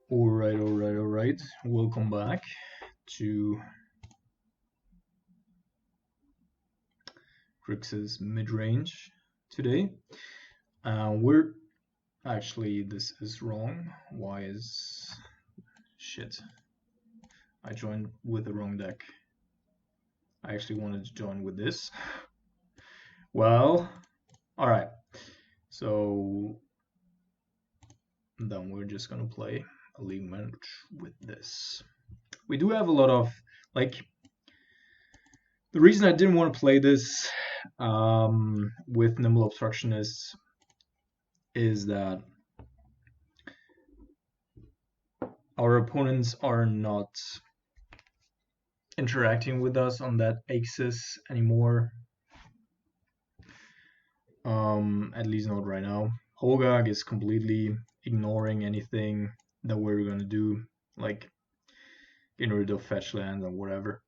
Alright. Welcome back to Grixis mid-range today. We're actually, this is wrong. Why is shit? I joined with the wrong deck. I actually wanted to join with this. Well, alright. So then we're just gonna play a league match with this. We do have a lot of, like, the reason I didn't want to play this with Nimble Obstructionists is that our opponents are not interacting with us on that axis anymore. At least not right now. Holgag is completely ignoring anything that we're gonna do, like getting rid of fetch lands and whatever.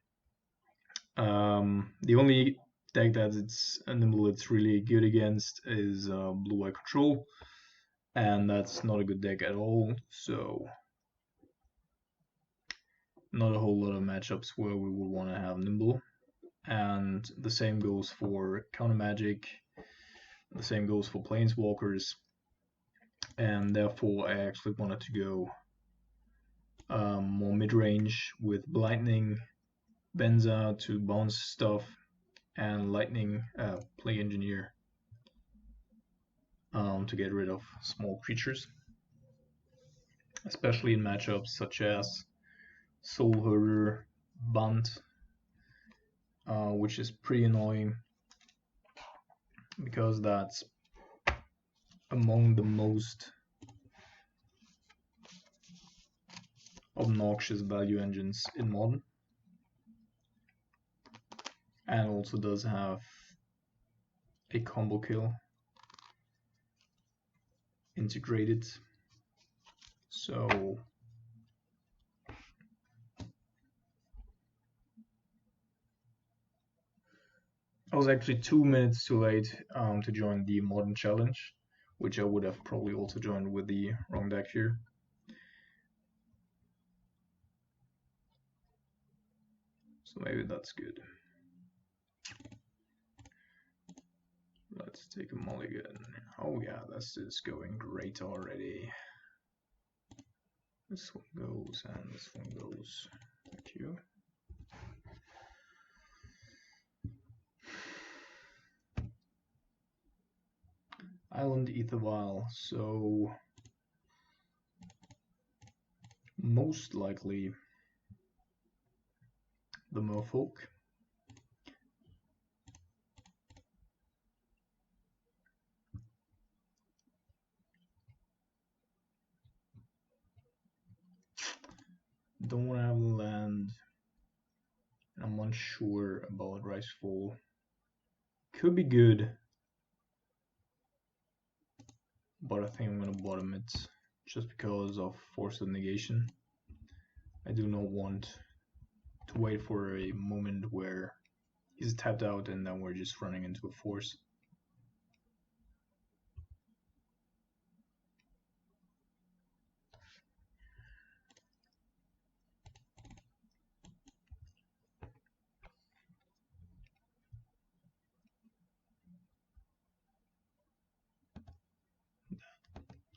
The only deck that it's Nimble it's really good against is Blue-Eye Control, and that's not a good deck at all, so not a whole lot of matchups where we would want to have Nimble. And the same goes for Counter Magic, the same goes for Planeswalkers, and therefore I actually wanted to go more mid-range with Lightning, Benza to bounce stuff, and Lightning Plague Engineer to get rid of small creatures, especially in matchups such as Soul Herder, Bunt, which is pretty annoying because that's among the most obnoxious value engines in Modern, and also does have a combo kill integrated. So I was actually 2 minutes too late to join the Modern Challenge, which I would have probably also joined with the wrong deck here. So maybe that's good. Let's take a mulligan. Oh yeah, this is going great already. This one goes and this one goes. Thank you. Island Ether Vial, so most likely the Merfolk. Don't want to have land. I'm unsure about Ricefall. Could be good, but I think I'm gonna bottom it just because of Force of Negation. I do not want to wait for a moment where he's tapped out and then we're just running into a force.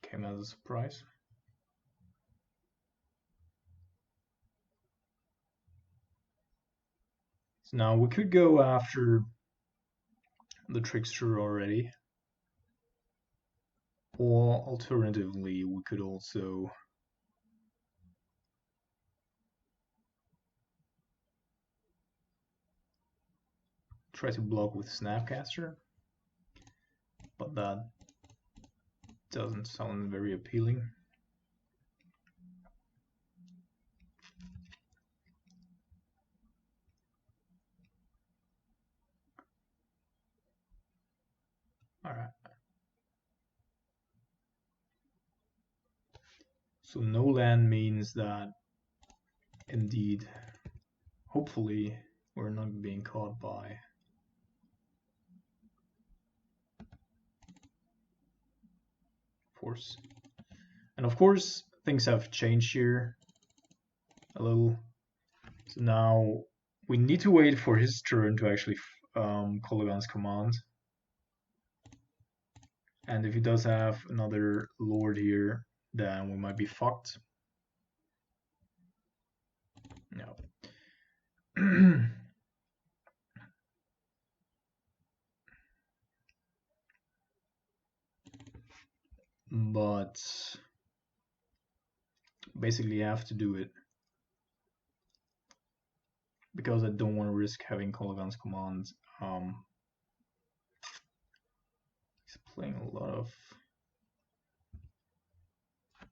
Came as a surprise. So now we could go after the Trickster already, or alternatively we could also try to block with Snapcaster, but that doesn't sound very appealing. Alright. So no land means that indeed, hopefully, we're not being caught by force. And of course, things have changed here a little. So now we need to wait for his turn to actually call against command. And if he does have another lord here, then we might be fucked. No. But basically I have to do it because I don't want to risk having Kolaghan's command. He's playing a lot of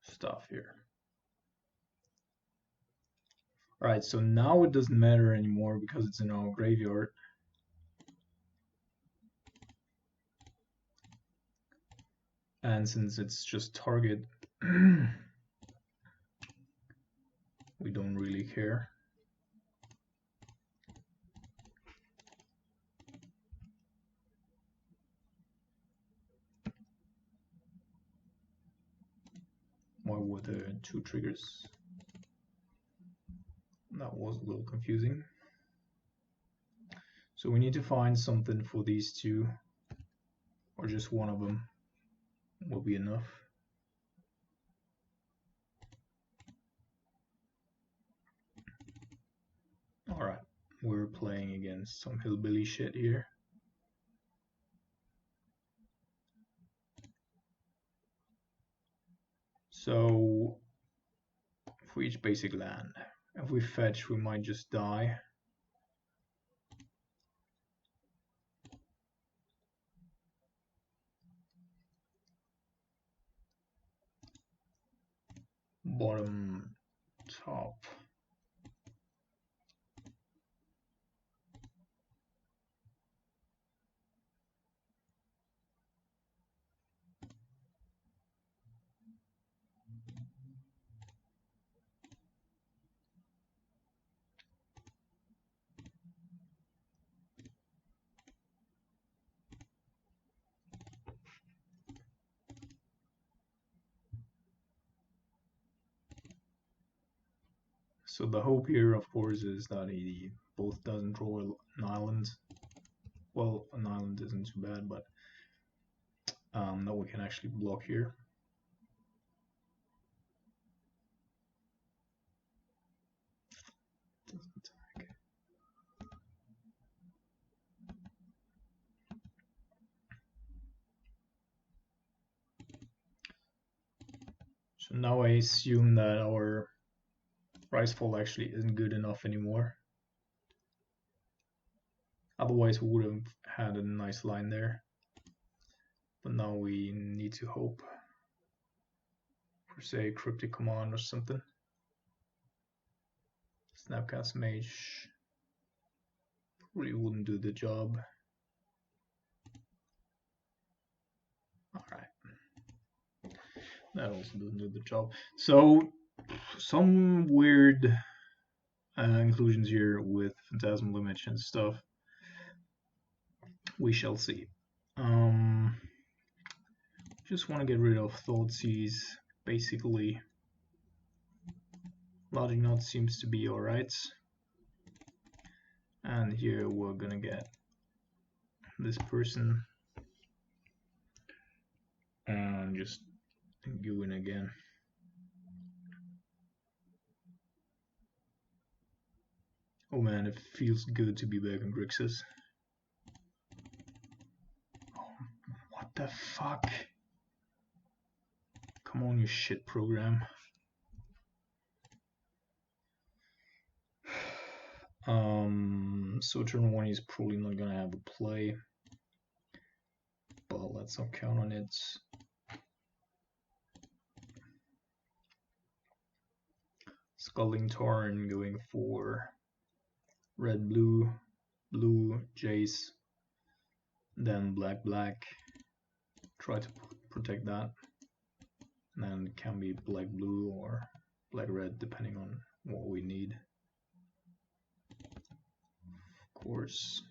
stuff here. Alright, so now it doesn't matter anymore because it's in our graveyard. And since it's just target, we don't really care. Why were there 2 triggers? That was a little confusing. So we need to find something for these 2, or just one of them will be enough. Alright, we're playing against some hillbilly shit here. So, for each basic land, if we fetch, we might just die. Bottom, top. So the hope here, of course, is that he both doesn't draw an island. Well, an island isn't too bad, but that we can actually block here. So now I assume that our Ricefall actually isn't good enough anymore. Otherwise we would have had a nice line there. But now we need to hope for, say, Cryptic Command or something. Snapcast Mage really wouldn't do the job. Alright. That also doesn't do the job. So, some weird inclusions here with Phantasmal Image and stuff. We shall see. Just want to get rid of Thoughtseize, basically. Logic Knot seems to be alright. And here we're gonna get this person and just go in again. Oh man, it feels good to be back in Grixis. Oh, what the fuck? Come on, you shit program. So turn 1 is probably not gonna have a play, but let's not count on it. Sculling Tarn going for red blue, blue Jace, then black black. Try to protect that, and then it can be black blue or black red depending on what we need. Of course.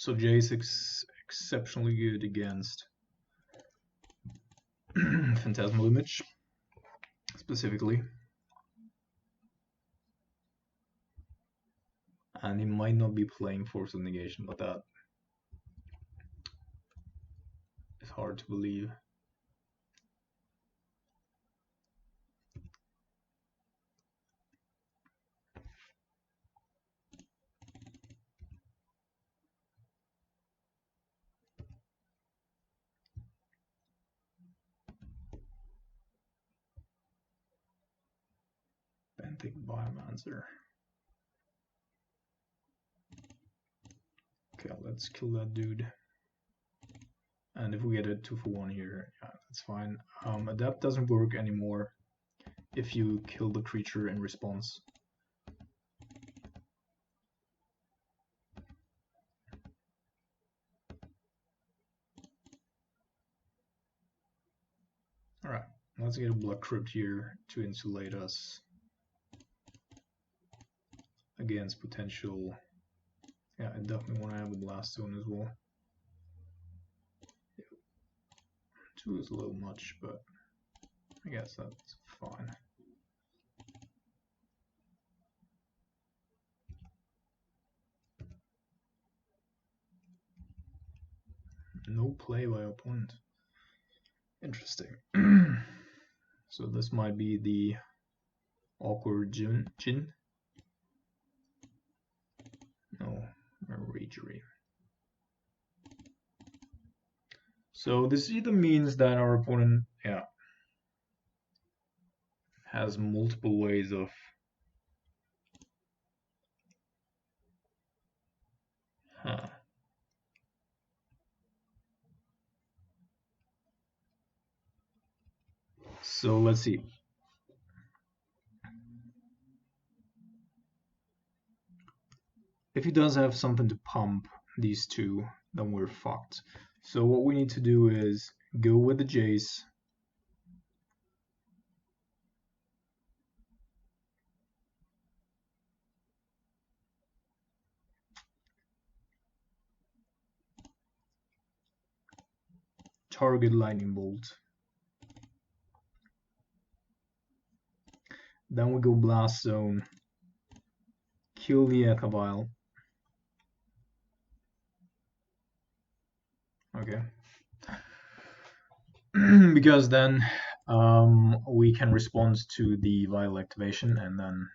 So Jace exceptionally good against Phantasmal Image, specifically. And he might not be playing Force of Negation, but that is hard to believe. Benthic Biomancer. Okay, let's kill that dude. And if we get a 2-for-1 here, yeah, that's fine. Adapt doesn't work anymore if you kill the creature in response. Alright, let's get a Blood Crypt here to insulate us against potential... Yeah, I definitely want to have a Blast Zone as well. 2 is a little much, but I guess that's fine. No play by opponent. Interesting. So this might be the awkward Jin. No, Ragery. So this either means that our opponent, yeah, has multiple ways of So let's see. If he does have something to pump these two, then we're fucked. So what we need to do is go with the Jace. Target Lightning Bolt. Then we go Blast Zone. Kill the Ekavile. Okay. Because then we can respond to the Vial activation and then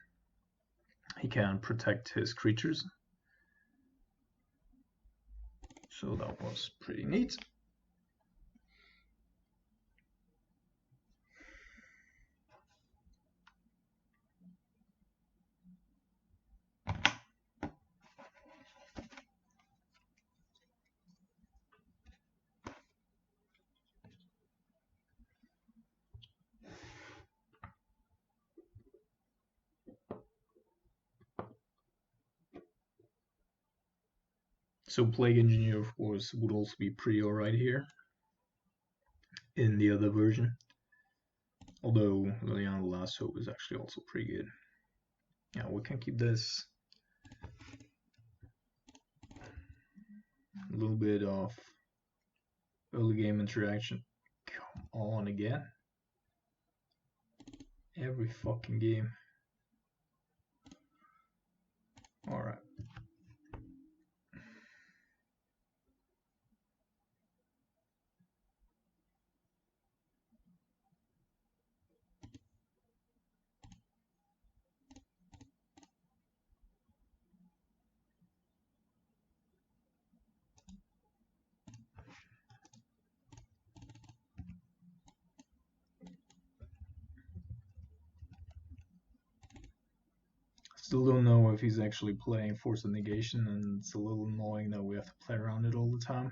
he can protect his creatures. So that was pretty neat. So Plague Engineer, of course, would also be pretty alright here in the other version. Although Liliana the Last Hope is actually also pretty good. Yeah, we can keep this. A little bit of early game interaction. Come on again. Every fucking game. Alright. Still don't know if he's actually playing Force of Negation, and it's a little annoying that we have to play around it all the time.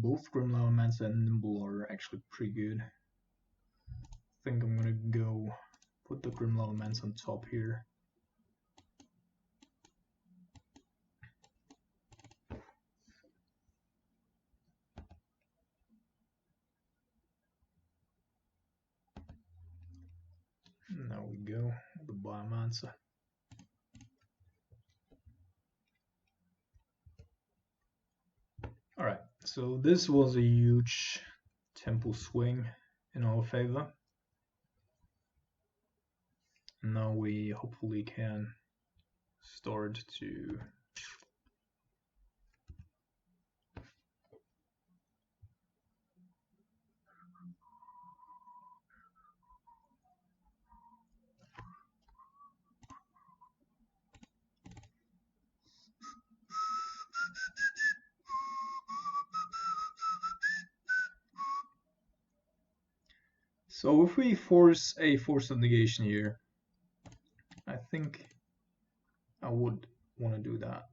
Both Grimlow Mansa and Nimble are actually pretty good. I think I'm gonna go put the Grimlow Mansa on top here. we go, the Biomancer. Alright, so this was a huge tempo swing in our favor. Now we hopefully can start to so if we force a force of negation here, I think I would want to do that.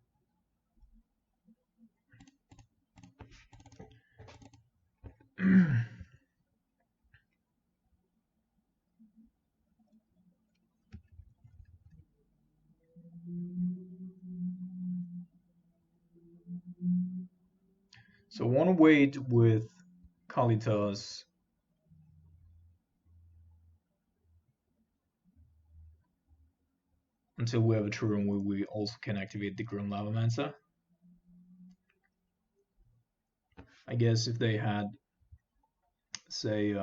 So I want to wait with Kalitas until we have a turn where we also can activate the Grim Lavamancer. I guess if they had, say,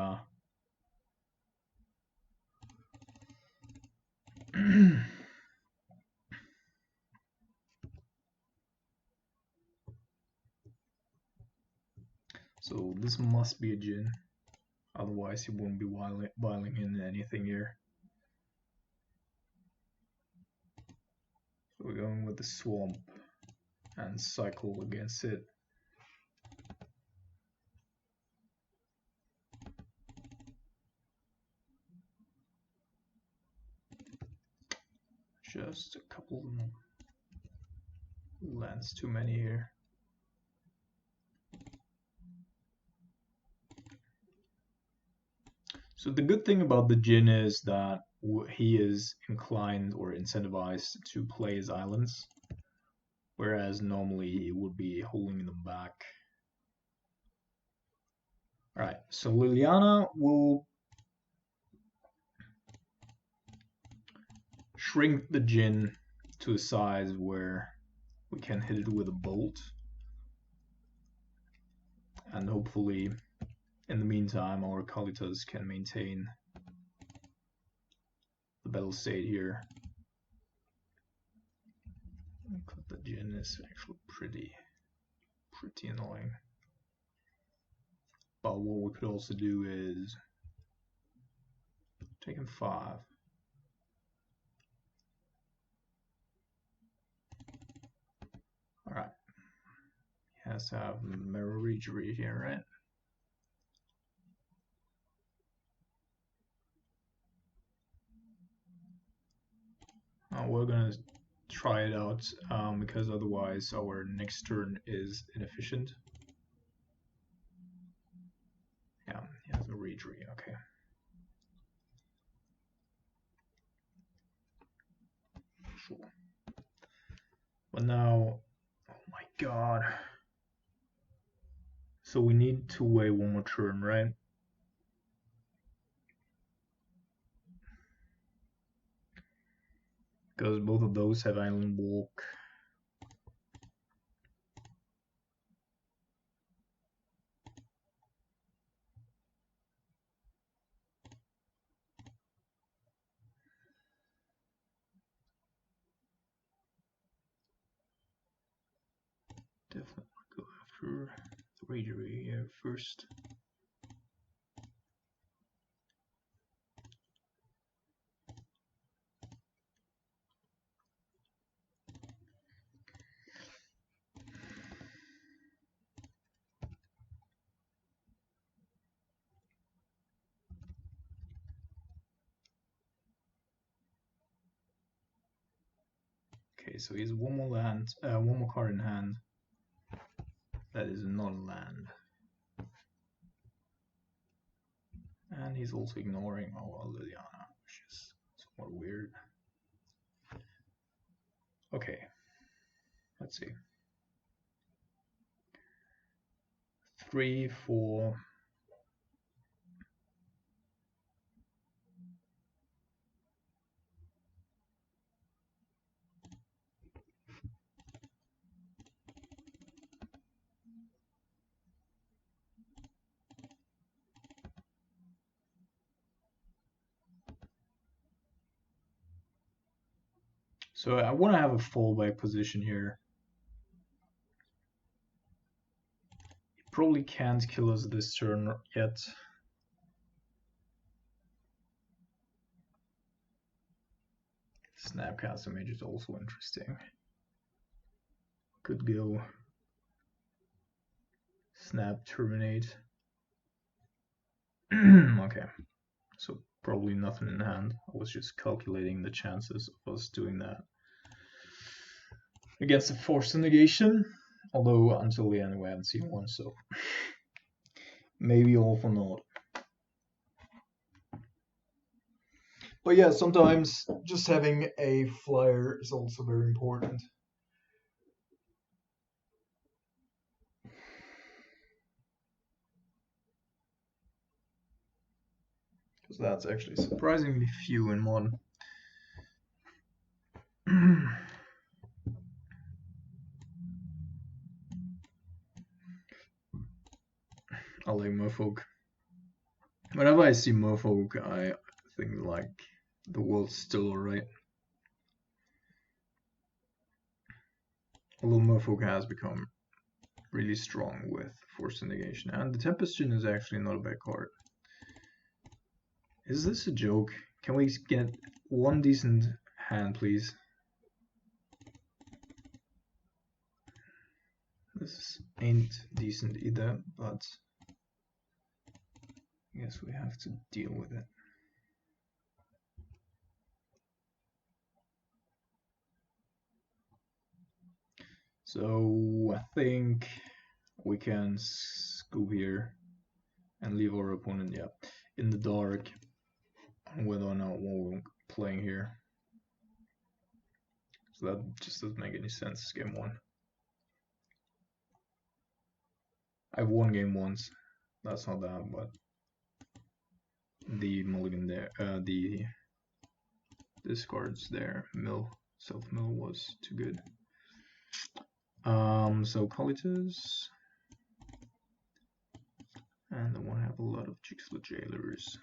so this must be a Djinn, otherwise he wouldn't be wiling in anything here. So we're going with the Swamp and cycle against it. Just a couple lands too many here. So the good thing about the Djinn is that he is inclined or incentivized to play his islands, whereas normally he would be holding them back. Alright, so Liliana will shrink the Djinn to a size where we can hit it with a bolt. And hopefully, in the meantime, our Kalitas can maintain the battle state here. The Djinn is actually pretty annoying. But what we could also do is take him 5. Alright. He has to have Mirror Regery here, right? We're gonna try it out because otherwise our next turn is inefficient. Yeah, he has no Regery, okay. Sure. But now, oh my god. So we need to wait one more turn, right? Because both of those have Island Walk. Definitely go after the Regery here first. Okay, so he has one more card in hand. That is not a land. And he's also ignoring our Liliana, which is somewhat weird. Okay, let's see. 3, 4. So I want to have a fallback position here. He probably can't kill us this turn yet. Snapcaster Mage is also interesting. Could go Snap Terminate. Okay, so probably nothing in hand. I was just calculating the chances of us doing that against a forced negation. Although until the end we haven't seen one, so maybe all for naught. But yeah, sometimes just having a flyer is also very important. Because that's actually surprisingly few in modern. I like Merfolk. Whenever I see Merfolk, I think like the world's still alright. Although Merfolk has become really strong with Forced Negation, and the Tempestion is actually not a bad card. Is this a joke? Can we get one decent hand, please? This ain't decent either, but I guess we have to deal with it. So I think we can scoop here and leave our opponent, in the dark on whether or not what we're playing here. So that just doesn't make any sense. Game one. I've won game once. That's not that, but the mulligan there, the discards there, self-mill was too good. So Colitas, and I want to have a lot of Jigsaw Jailers.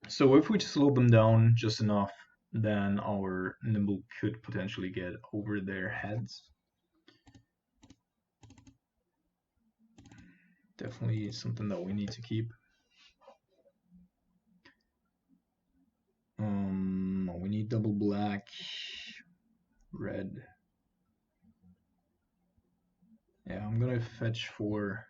So if we slow them down just enough, then our Nimble could potentially get over their heads. Definitely something that we need to keep. We need double black, red. Yeah, I'm gonna fetch for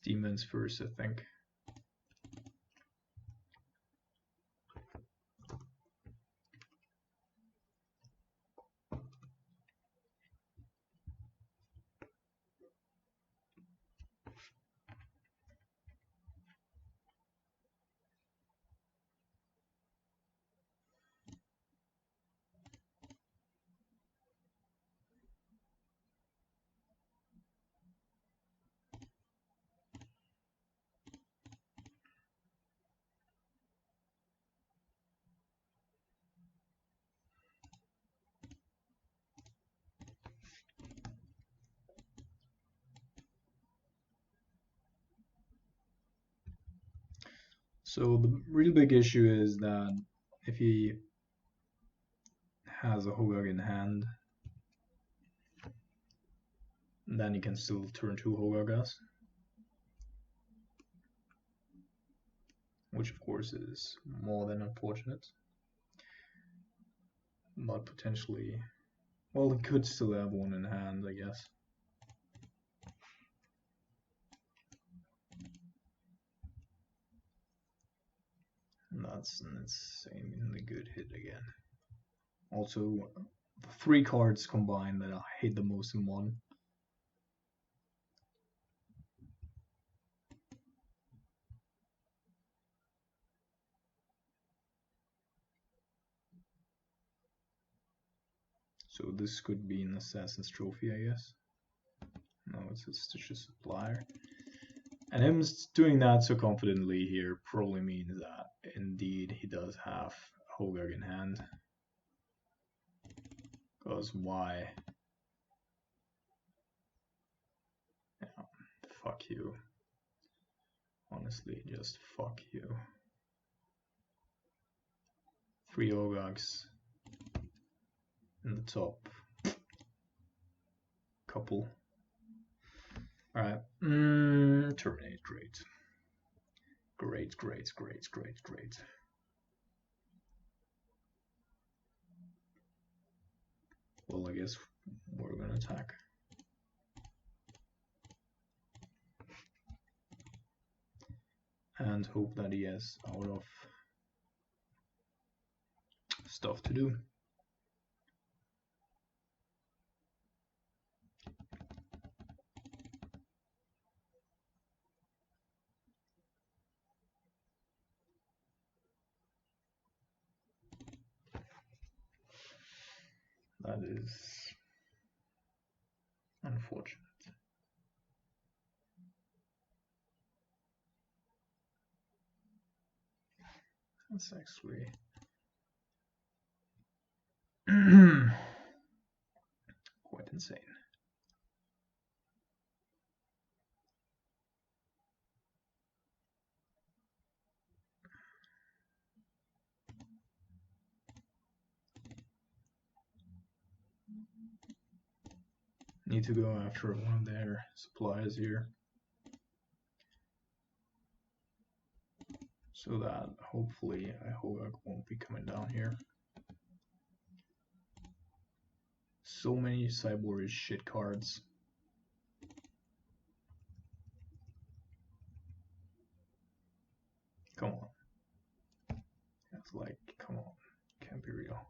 Demons first, I think. So the really big issue is that if he has a Hogak in hand, then he can still turn 2 Hogagas, which of course is more than unfortunate. But potentially, well, he could still have one in hand, I guess. And that's an insanely good hit again. Also, the 3 cards combined that I hate the most in one. So this could be an Assassin's Trophy, I guess. No, it's a Stitcher Supplier. And him doing that so confidently here probably means that indeed he does have Hogak in hand. Because why? Yeah, fuck you. Honestly, just fuck you. 3 Hogaks in the top couple. Alright. Terminate. Great. Great. Well, I guess we're gonna attack. And hope that he has out of stuff to do. That is unfortunate. That's actually quite insane. Need to go after one of their suppliers here, so that hopefully Hogak won't be coming down here. So many cyborg shit cards. Come on. It's like, come on. Can't be real.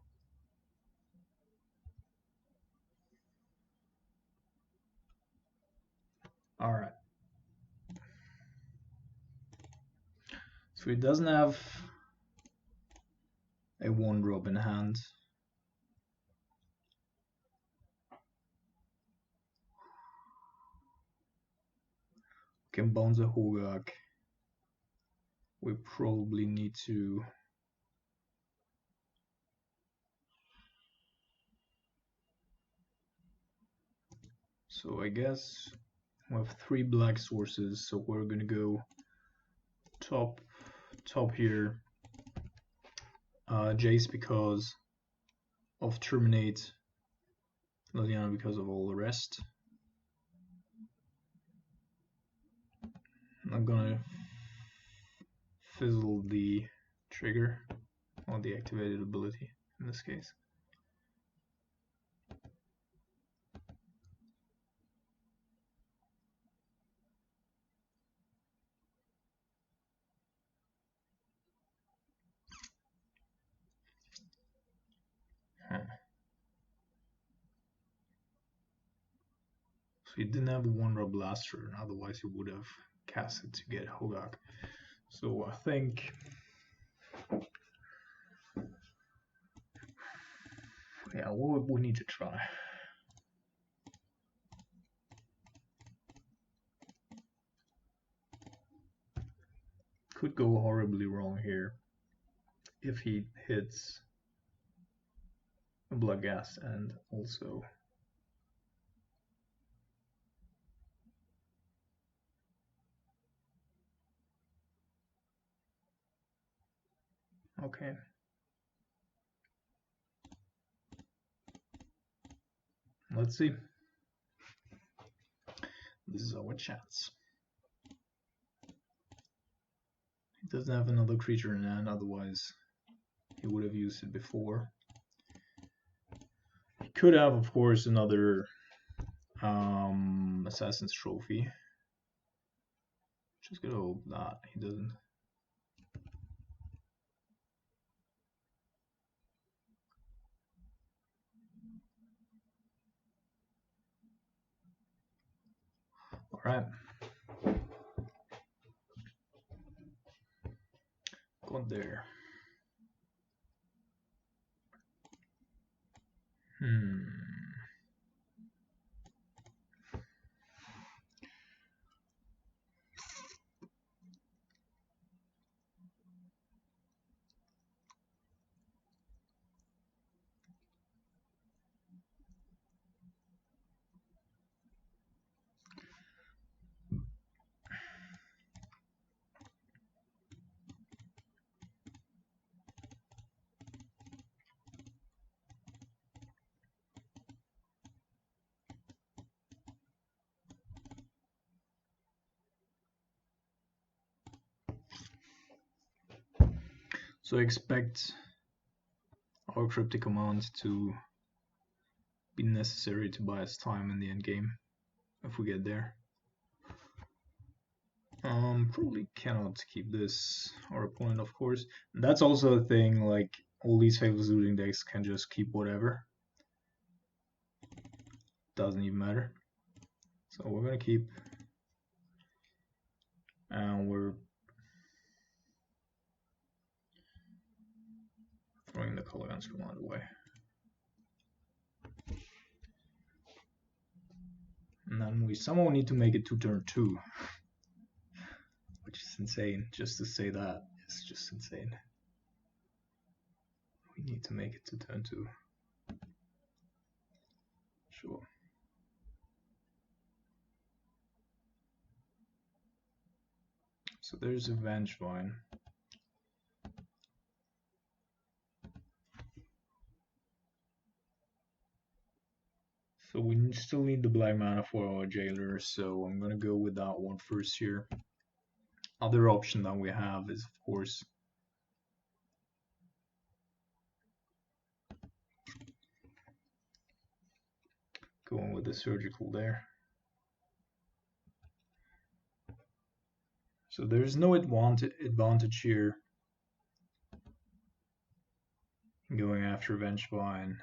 Alright. So he doesn't have a 1-drop in hand. Can bounce a Hogak. We probably need to so I guess we have 3 black sources, so we're gonna go top here. Jace because of Terminate, Liliana because of all the rest. I'm gonna fizzle the trigger, or the activated ability in this case. So he didn't have a 1-drop blaster, otherwise he would have cast it to get Hogak. So I think yeah, we need to try. Could go horribly wrong here if he hits a Bloodghast and also okay. Let's see. This is our chance. He doesn't have another creature in hand, otherwise he would have used it before. He could have, of course, another Assassin's Trophy. Just gonna hope that he doesn't. Alright. Got there. So expect our cryptic command to be necessary to buy us time in the end game if we get there. Probably cannot keep this, our opponent, of course. And that's also a thing, like all these faceless looting decks can just keep whatever. Doesn't even matter. So we're gonna keep, and we're throwing the color guns command away. And then we somehow need to make it to turn 2. Which is insane. Just to say that is just insane. We need to make it to turn 2. Sure. So there's a Vengevine. So we still need the black mana for our jailer, so I'm gonna go with that one first here. Other option that we have is, of course, going with the surgical there. So there's no advantage here going after Vengevine.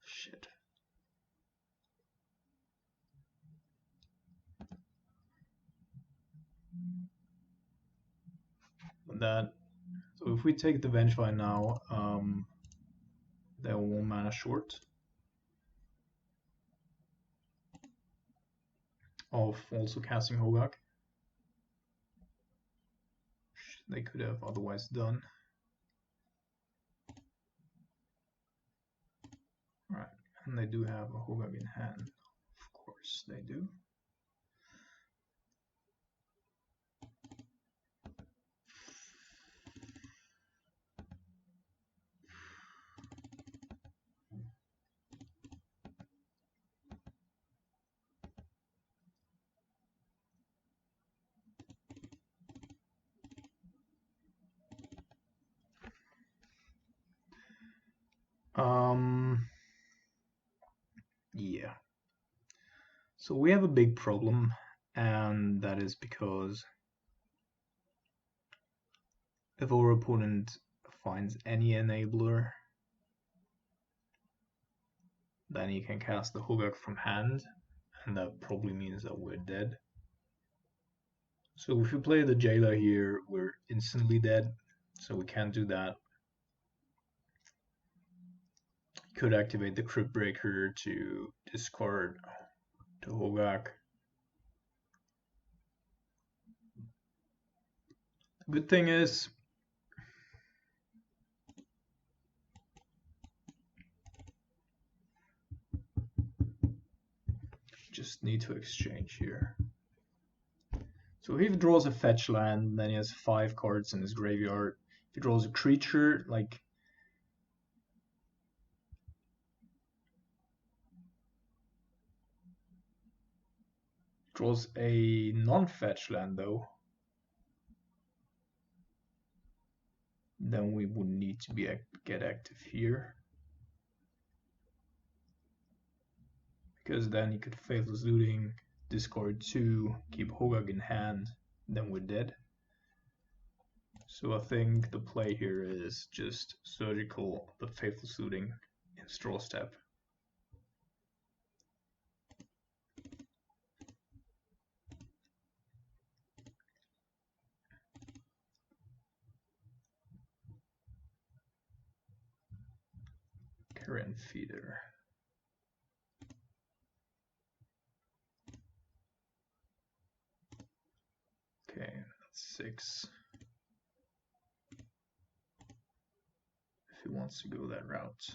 Shit. That, so if we take the Vengevine now, they're 1 mana short of also casting Hogak. They could have otherwise done. Right, and they do have a Hogak in hand. Of course they do. Yeah. So we have a big problem, and that is because if our opponent finds any enabler, then he can cast the Hogak from hand, and that probably means that we're dead. So if we play the Jailer here, we're instantly dead, so we can't do that. Could activate the Crypt Breaker to discard the Hogak. Good thing is, just need to exchange here. So if he draws a fetch land, then he has 5 cards in his graveyard. If he draws a creature, like draws a non-fetch land though, then we would need to be get active here, because then he could Faithless Looting, discard 2, keep Hogak in hand, then we're dead. So I think the play here is just Surgical, but Faithless Looting in Straw Step. Carrion Feeder. Okay, that's 6. If he wants to go that route.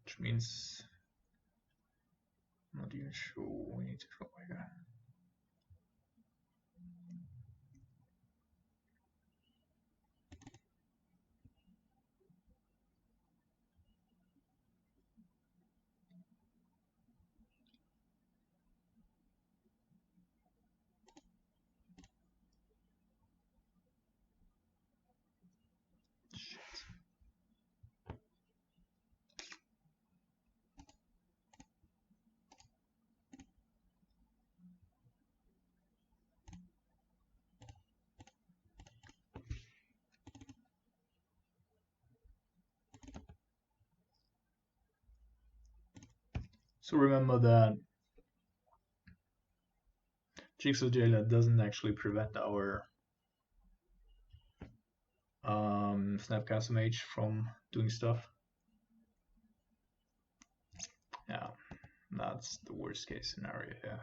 Which means I'm not even sure we need to draw like that. So remember that Jigsaw Jailer doesn't actually prevent our Snapcast mage from doing stuff. Yeah, that's the worst case scenario here.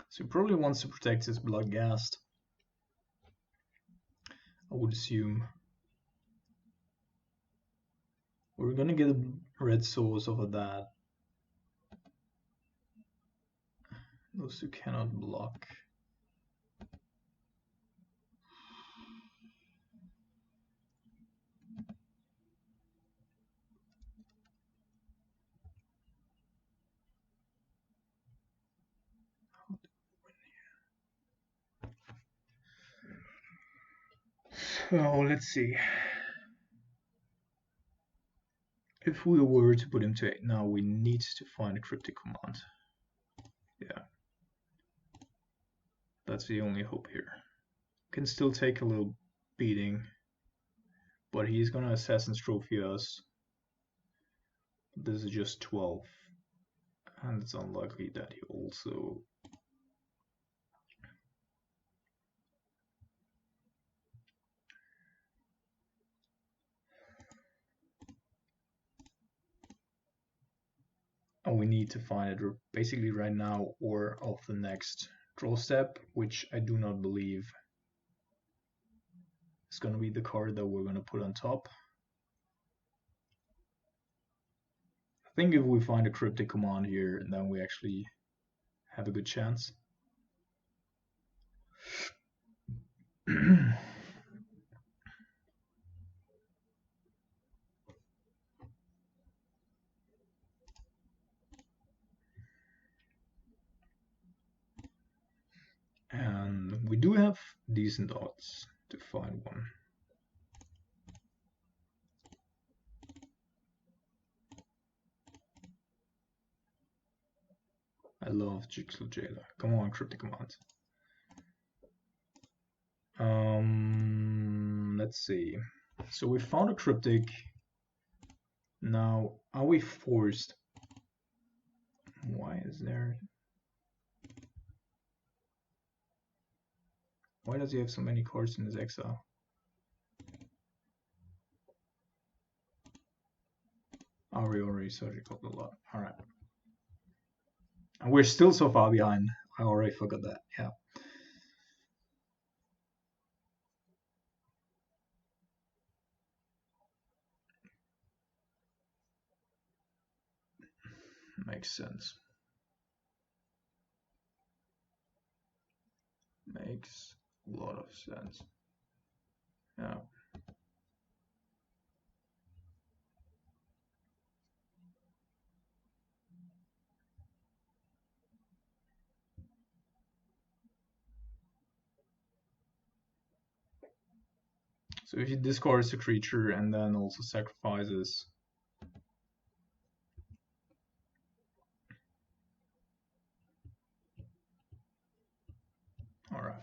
So he probably wants to protect his Bloodghast, I would assume. We're gonna get a red source off of that. Those two cannot block. So let's see. If we were to put him to 8 now, we need to find a cryptic command. Yeah. That's the only hope here. Can still take a little beating, but he's gonna Assassin's Trophy us. This is just 12, and it's unlikely that he also... And we need to find it basically right now or off the next draw step, which I do not believe is going to be the card that we're going to put on top. I think if we find a cryptic command here, then we actually have a good chance. And we do have decent odds to find one. I love Jigsaw Jailer. Come on, cryptic command. Let's see. So we found a cryptic. Now, are we forced? Why is there... Why does he have so many cards in his exile? Oh, we already surgical a lot. Alright. And we're still so far behind. I already forgot that. Yeah. Makes sense. Makes a lot of sense. Yeah. So if he discards a creature and then also sacrifices... Alright.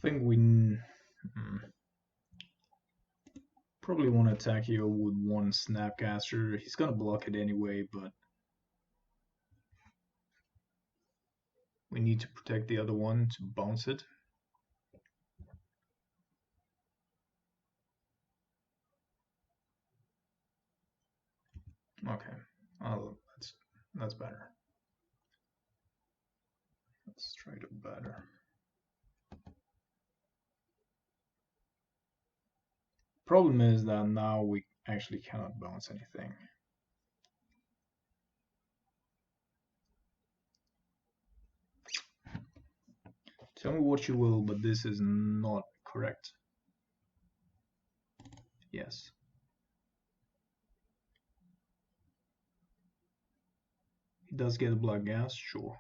I think we probably want to attack here with one Snapcaster. He's gonna block it anyway, but we need to protect the other one to bounce it. Okay, oh, that's better. Let's try to better. Problem is that now we actually cannot bounce anything. Tell me what you will, but this is not correct. Yes. He does get a blood gas, sure.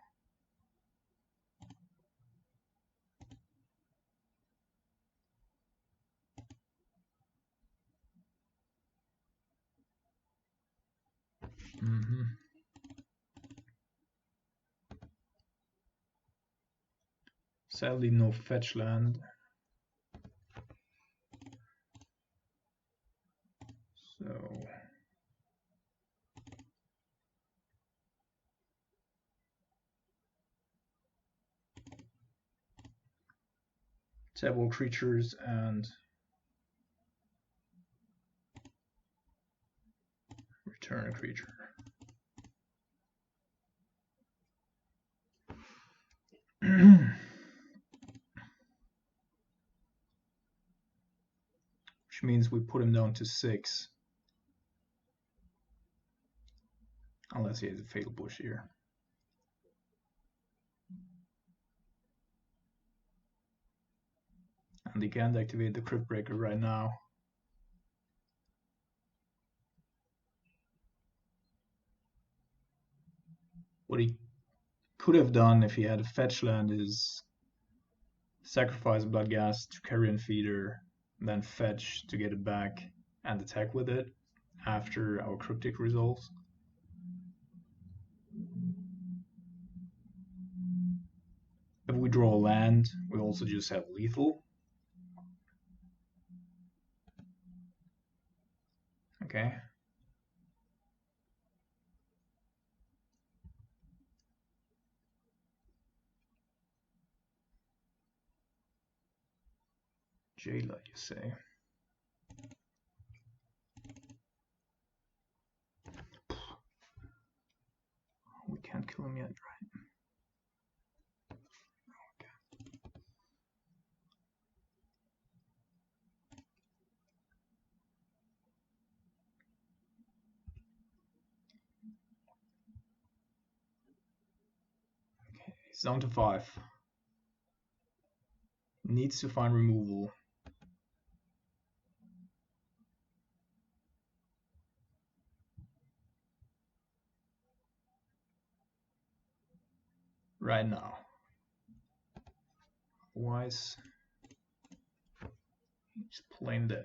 Sadly, no fetch land. So several creatures and return a creature. Which means we put him down to 6. Unless he has a fatal push here. And he can't activate the Crypt Breaker right now. What he could have done if he had a fetch land is sacrifice Bloodghast to Carrion Feeder, then fetch to get it back and attack with it after our Cryptic resolves. If we draw a land, we also just have lethal. Okay. Jayla, you say? We can't kill him yet, right? Okay, he's down to 5. Needs to find removal. Right now. Otherwise, he's plain dead.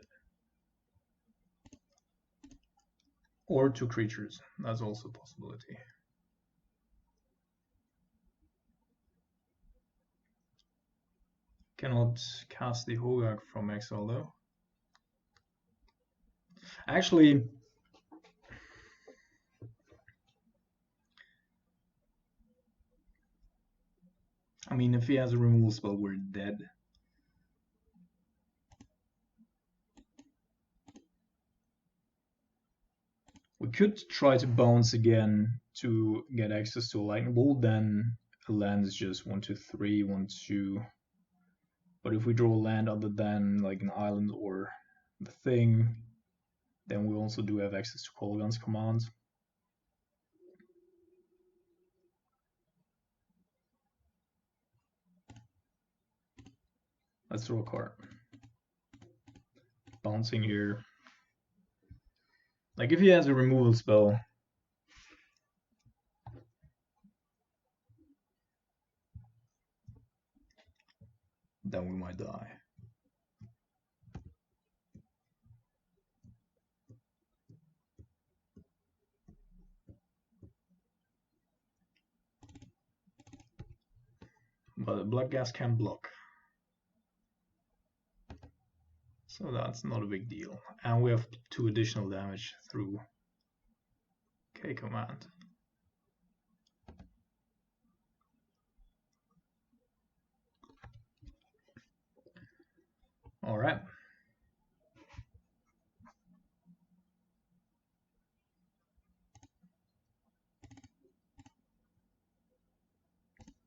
Or 2 creatures. That's also a possibility. Cannot cast the Hogak from exile though. Actually, I mean, if he has a removal spell, we're dead. We could try to bounce again to get access to a lightning bolt, then a land is just 1, 2, 3, 1, 2. But if we draw a land other than like an island or the thing, then we also do have access to Kolaghan's commands. Let's throw a card. Bouncing here. Like if he has a removal spell, then we might die. But Bloodghast can block. So that's not a big deal. And we have 2 additional damage through K command. Alright.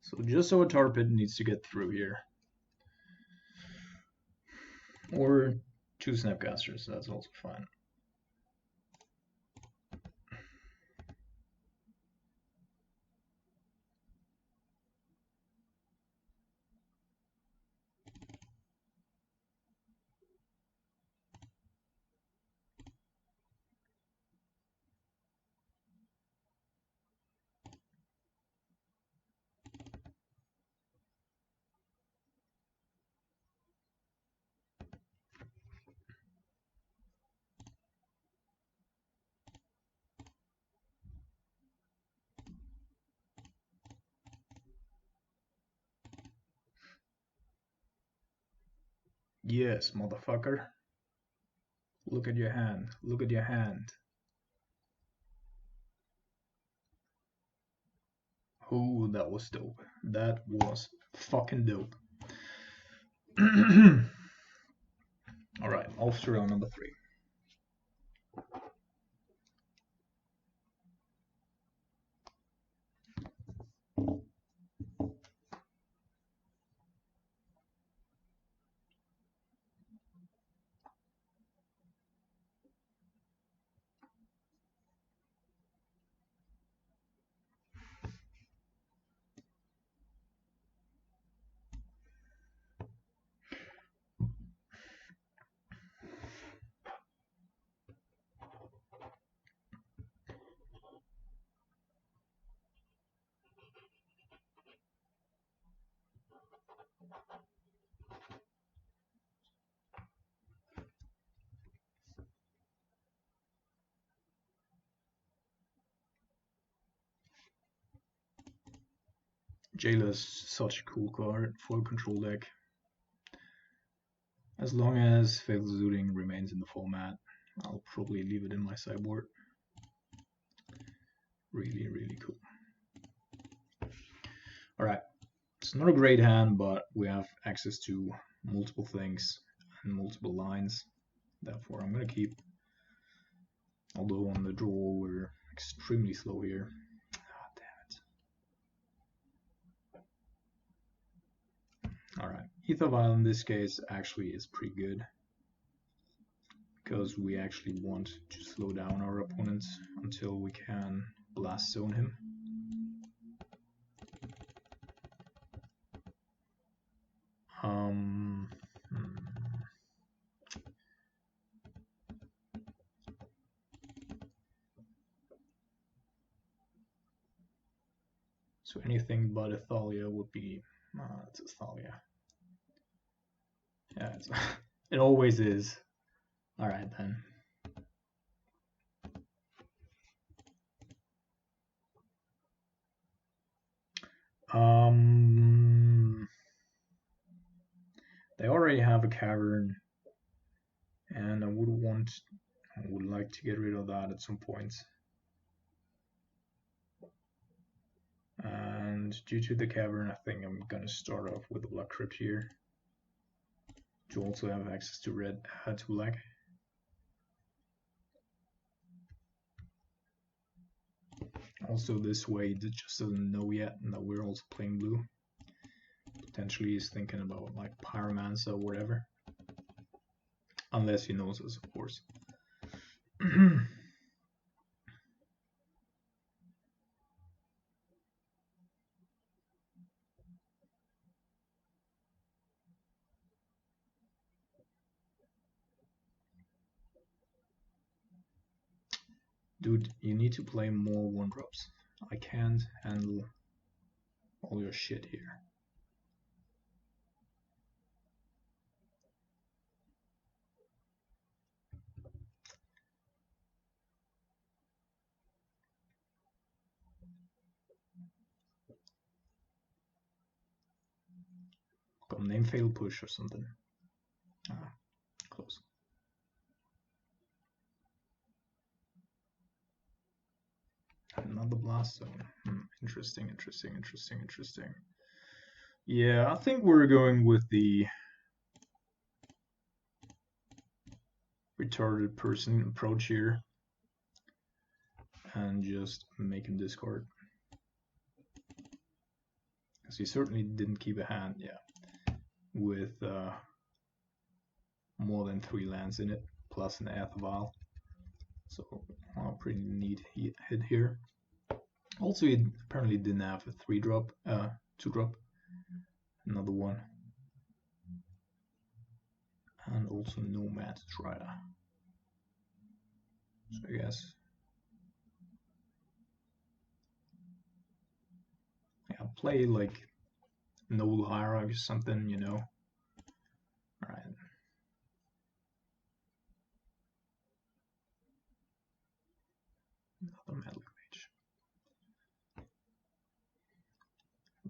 So just so a Tarpid needs to get through here. Or 2 Snapcasters, that's also fine. Yes, motherfucker. Look at your hand. Look at your hand. Oh, that was dope. That was fucking dope. Alright, off to round number 3. Jailer's such a cool card for a control deck. As long as Fatal Zooting remains in the format, I'll probably leave it in my sideboard. Really, really cool. Alright, it's not a great hand, but we have access to multiple things and multiple lines. Therefore, I'm going to keep. Although on the draw, we're extremely slow here. Alright, Ether Vial in this case actually is pretty good, because we actually want to slow down our opponent until we can blast zone him. So anything but Athalia would be, it's Athalia. Yeah, it always is. Alright then. They already have a cavern, and I would like to get rid of that at some point. And due to the cavern, I think I'm gonna start off with the Black Crypt here, to also have access to red, to black. Also, this way, it just doesn't know yet that we're also playing blue. Potentially he's thinking about like Pyromancer or whatever. Unless he knows us, of course. Dude, you need to play more 1-drops. I can't handle all your shit here. Got name fail push or something. Ah, close. Another blast zone. Interesting, interesting, interesting, interesting. Yeah, I think we're going with the retarded person approach here and just make him discard. Because he certainly didn't keep a hand, yeah, with more than 3 lands in it, plus an Aether Vial. So, pretty neat hit here. Also, he apparently didn't have a 3-drop, 2-drop, another one. And also no Mad Strider. So I guess, yeah, play like Noble Hierarch or something, you know. Alright. Another Metal Mage.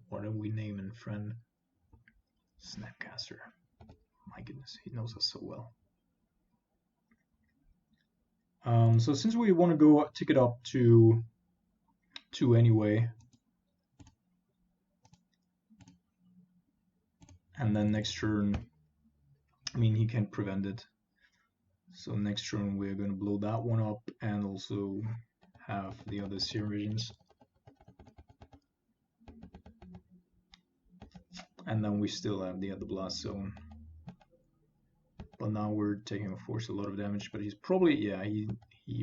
What are we naming, friend? Snapcaster. My goodness, he knows us so well. So since we want to go tick it up to 2 anyway, and then next turn, I mean, he can't prevent it. So next turn we're going to blow that one up and also have the other serum visions. And then we still have the other blast zone. But now we're taking, of course, a lot of damage, but he's probably, yeah, he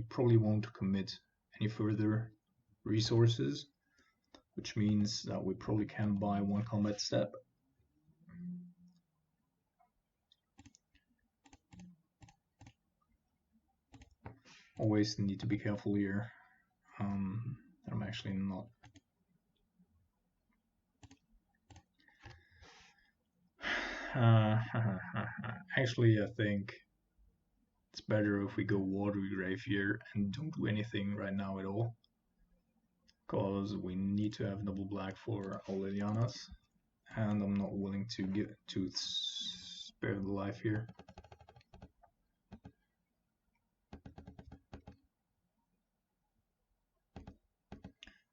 probably won't commit any further resources, which means that we probably can buy 1 combat step. Always need to be careful here. I'm actually not. Actually, I think it's better if we go Watery Grave here and don't do anything right now at all, because we need to have double black for all Lilianas, and I'm not willing to spare the life here.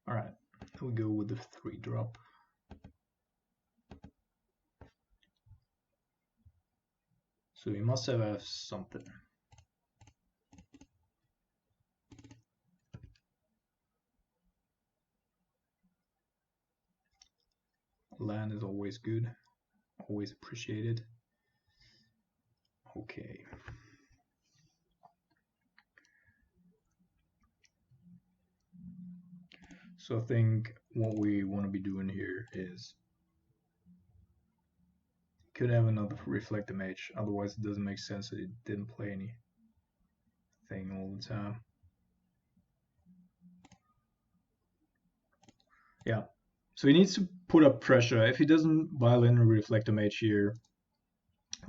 Alright, we go with the 3-drop. So we must have something. Land is always good, always appreciated. Okay. So I think what we want to be doing here is could have another reflect mage, otherwise it doesn't make sense that it didn't play anything all the time. Yeah, so he needs to put up pressure. If he doesn't violin or reflect mage here,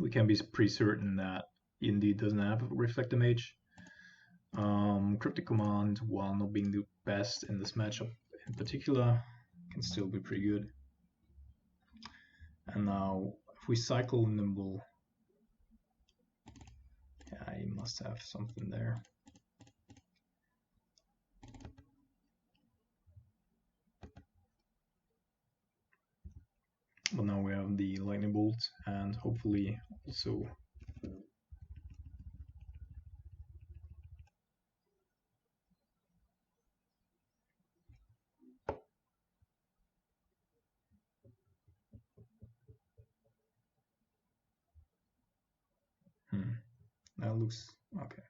we can be pretty certain that he indeed doesn't have a reflect mage. Cryptic Command, while not being the best in this matchup in particular, can still be pretty good. And now, if we cycle Nimble, yeah, he must have something there. But now we have the Lightning Bolt, and hopefully also that looks okay.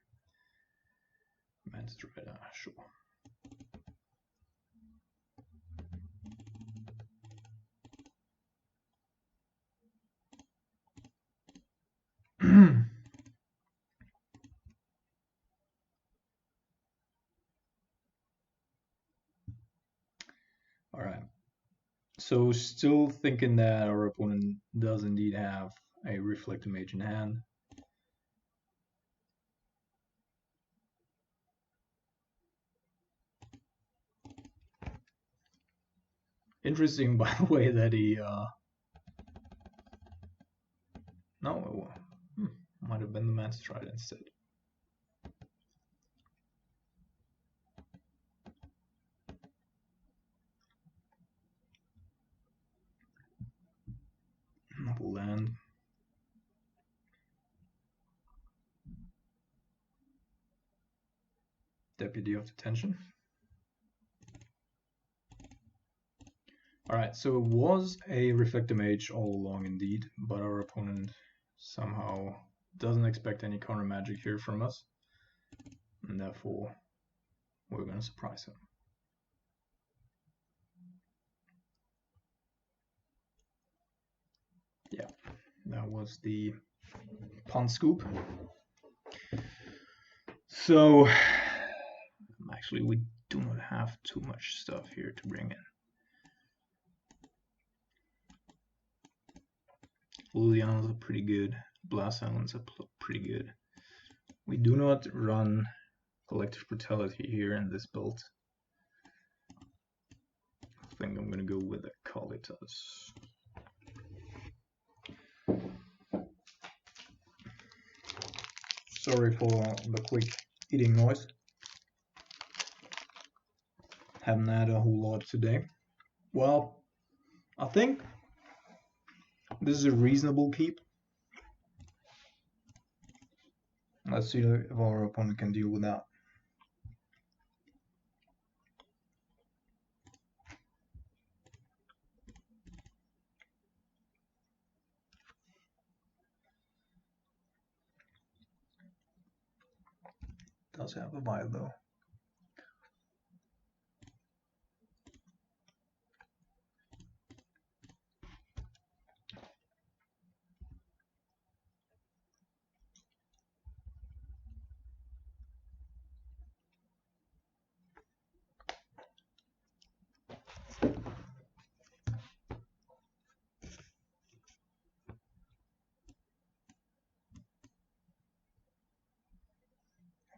Man's Rider, sure. All right. So still thinking that our opponent does indeed have a Reflect Mage in hand. Interesting, by the way, that he no, might have been the Man's Stride instead. Land. Deputy of Detention. Alright, so it was a Reflector Mage all along indeed, but our opponent somehow doesn't expect any counter magic here from us, and therefore we're going to surprise him. Yeah, that was the Pond Scoop. So, actually we do not have too much stuff here to bring in. Lilianas are pretty good, Blast Islands are pretty good. We do not run Collective Brutality here in this build. I think I'm going to go with a Kalitas. Sorry for the quick eating noise. Haven't had a whole lot today. Well, I think this is a reasonable keep. Let's see if our opponent can deal with that. Does have a vibe though.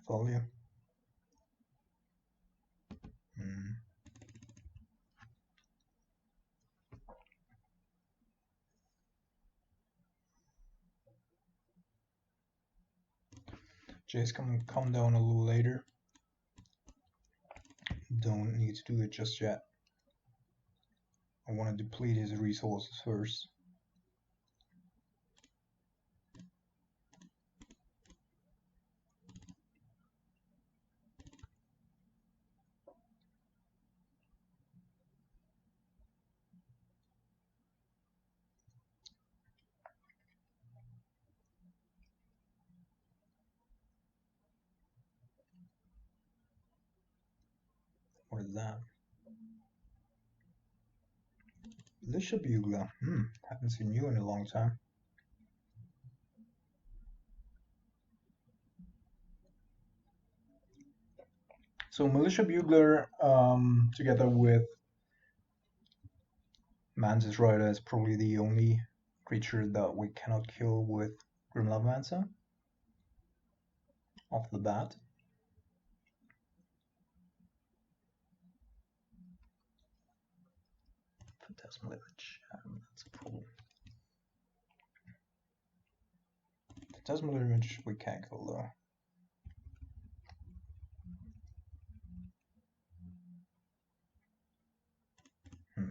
Follow. Jay's gonna come down a little later. Don't need to do it just yet. I want to deplete his resources first. What is that? Militia Bugler. Haven't seen you in a long time. So Militia Bugler, together with Mantis Rider, is probably the only creature that we cannot kill with Grim Lavamancer off the bat. Phantasmal Image, that's a problem. Phantasmal Image we can't kill though.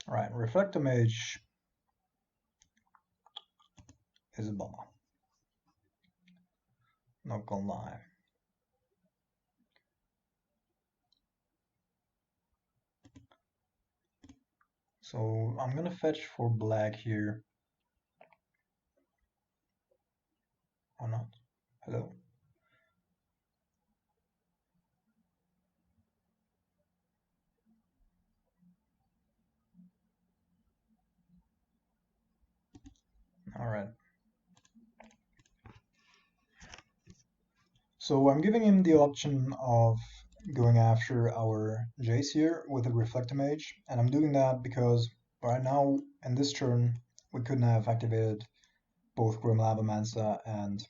Right, Reflector Mage is a bummer. Not gonna lie. So I'm gonna fetch for black here. Or not? Hello? Alright. So I'm giving him the option of going after our Jace here with a Reflector Mage, and I'm doing that because right now in this turn we couldn't have activated both Grim Lavamancer and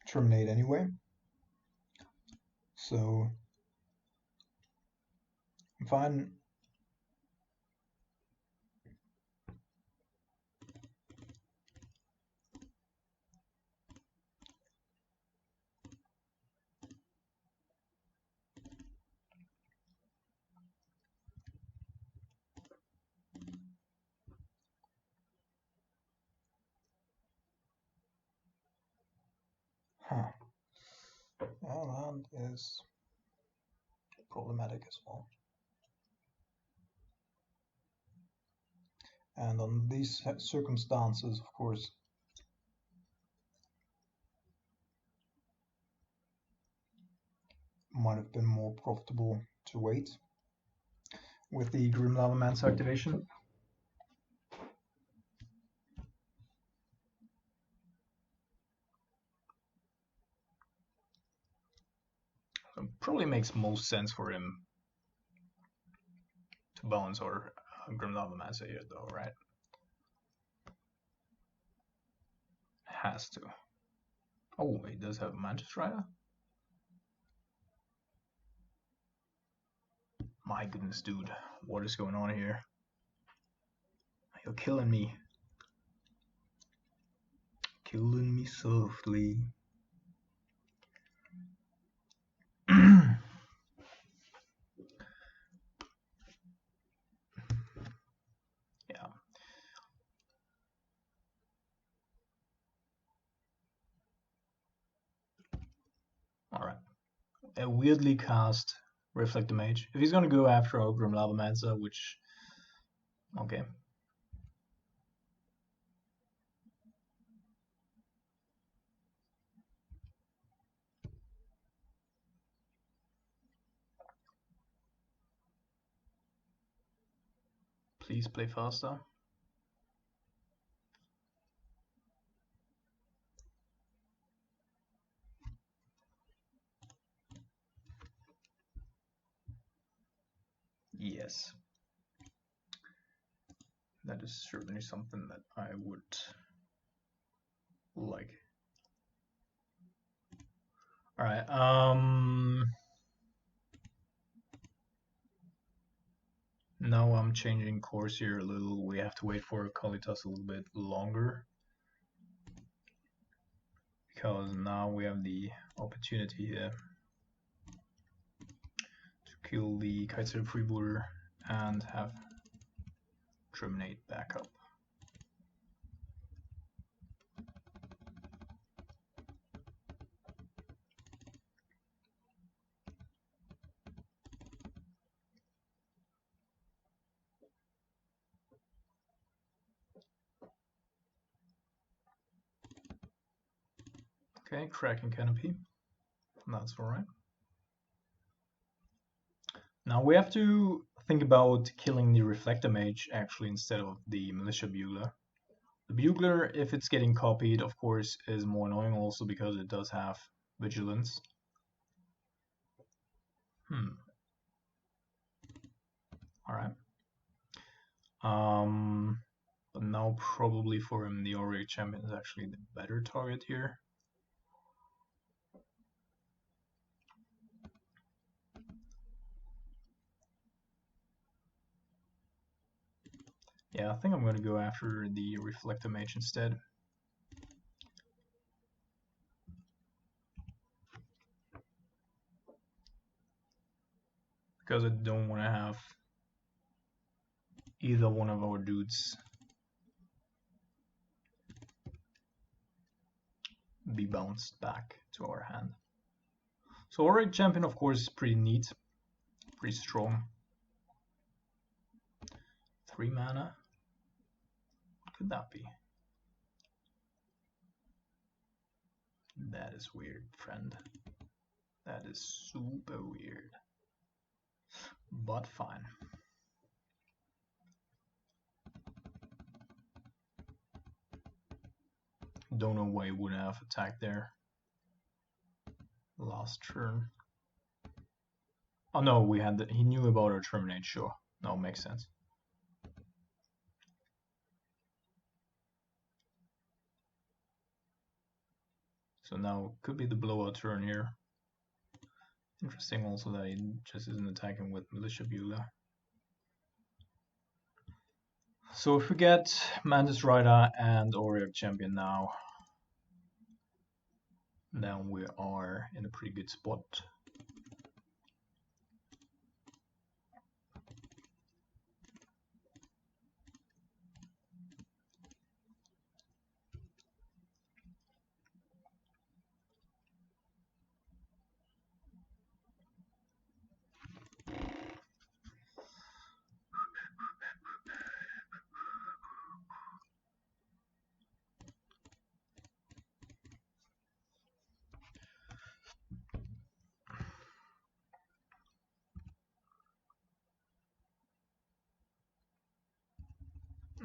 Terminate anyway. So I'm fine. Huh. Well, that is problematic as well. And on these circumstances, of course, might have been more profitable to wait with the Grim Lavamancer activation. It probably makes most sense for him to bounce or Grim Lavamancer here though, right? Has to. Oh, he does have Mantis Rider? My goodness, dude. What is going on here? You're killing me. Killing me softly. Yeah. Alright. A weirdly cast Reflect the Mage. If he's gonna go after Ogrim Lavamancer, which... Okay. Please play faster. Yes. That is certainly something that I would like. Alright, now I'm changing course here a little. We have to wait for Kalitas a little bit longer. Because now we have the opportunity here to kill the Kaiser Freebooter and have Terminate back up. Okay, Kraken Canopy. That's alright. Now we have to think about killing the Reflector Mage actually instead of the Militia Bugler. The Bugler, if it's getting copied, of course, is more annoying also because it does have Vigilance. Alright. But now probably for him the Auric Champion is actually the better target here. Yeah, I think I'm going to go after the Reflector Mage instead. Because I don't want to have either one of our dudes be bounced back to our hand. So Auric Champion, of course, is pretty neat, pretty strong. 3 mana. What could that be? That is weird, friend. That is super weird. But fine. Don't know why he would have attacked there. Last turn. Oh no, we had he knew about our Terminate, sure. No, makes sense. So now could be the blowout turn here. Interesting also that he just isn't attacking with Militia Bugler. So if we get Mantis Rider and Auric Champion now, then we are in a pretty good spot.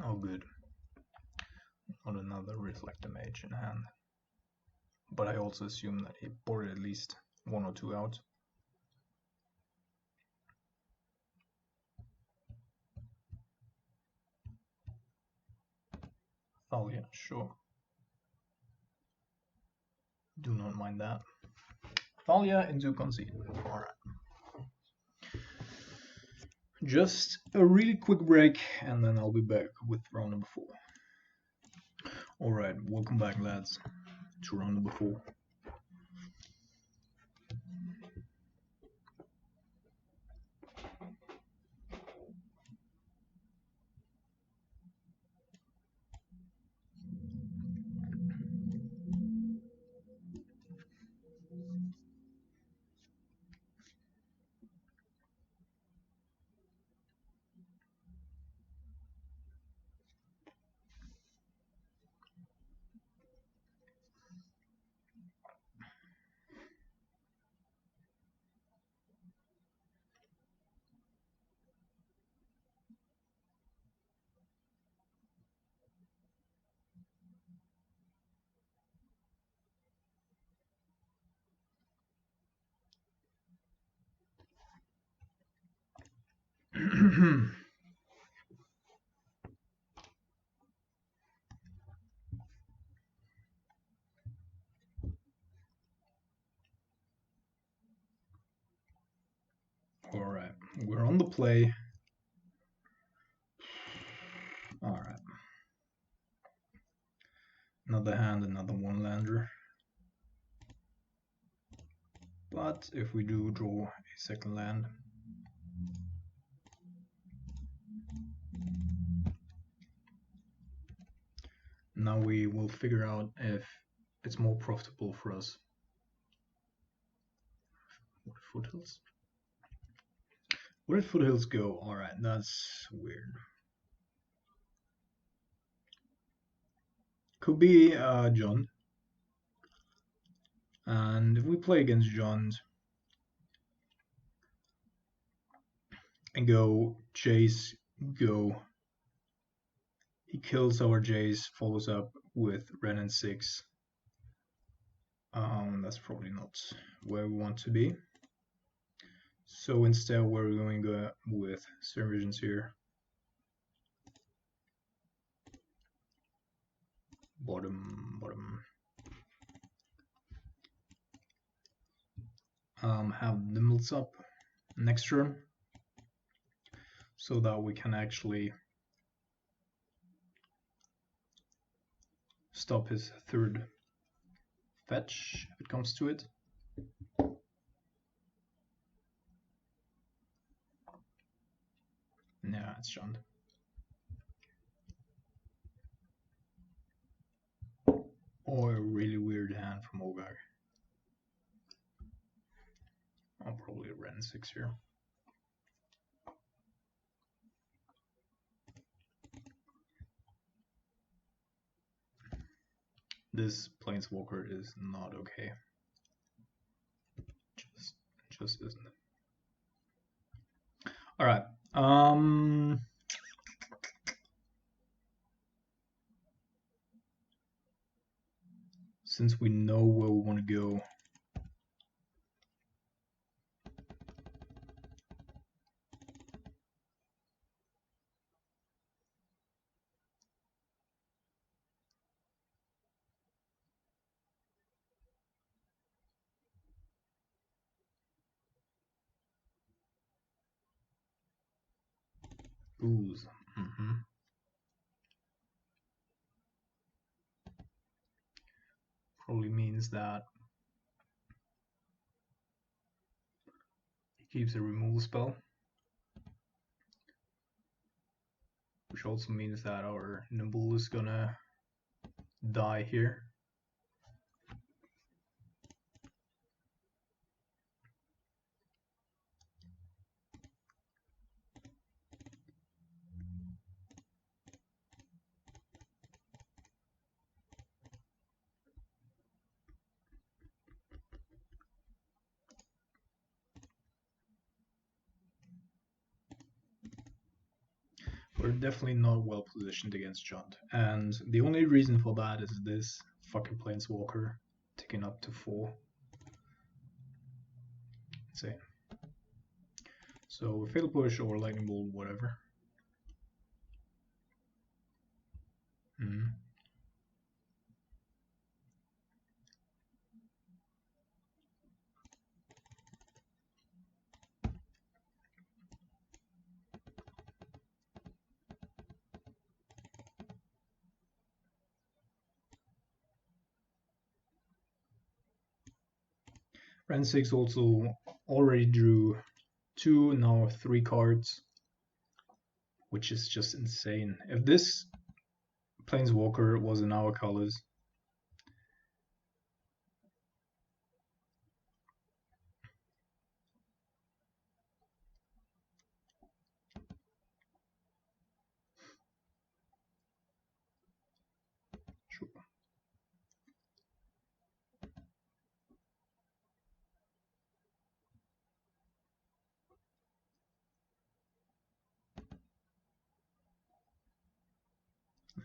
Oh good. Not another Reflector Mage in hand. But I also assume that he boarded at least 1 or 2 out. Oh yeah, sure. Do not mind that. Thalia into Concede. Alright. Just a really quick break and then I'll be back with round number 4. Alright, welcome back lads to round number 4. Alright, we're on the play. Alright. Another hand, another one-lander. But if we do draw a second land, now we will figure out if it's more profitable for us. What foothills? Where did foothills go? Alright, that's weird. Could be John. And if we play against John and go Jace, go, he kills our Jace, follows up with Ren and 6. That's probably not where we want to be. So instead we're going to go with Stern Visions here. Bottom. Have Nimbles up next turn, so that we can actually stop his third fetch if it comes to it. Yeah, it's shunned. Or a really weird hand from Ogag. I'll probably Ren 6 here. This Planeswalker is not okay. Just isn't. Alright. Since we know where we want to go, ooze. Probably means that he keeps a removal spell, which also means that our Nimble is gonna die here. We're definitely not well positioned against Jund, and the only reason for that is this fucking Planeswalker ticking up to 4. Insane. So Fatal Push or Lightning Bolt, whatever. Ran 6 also already drew 2, now 3 cards, which is just insane. If this Planeswalker was in our colors, sure.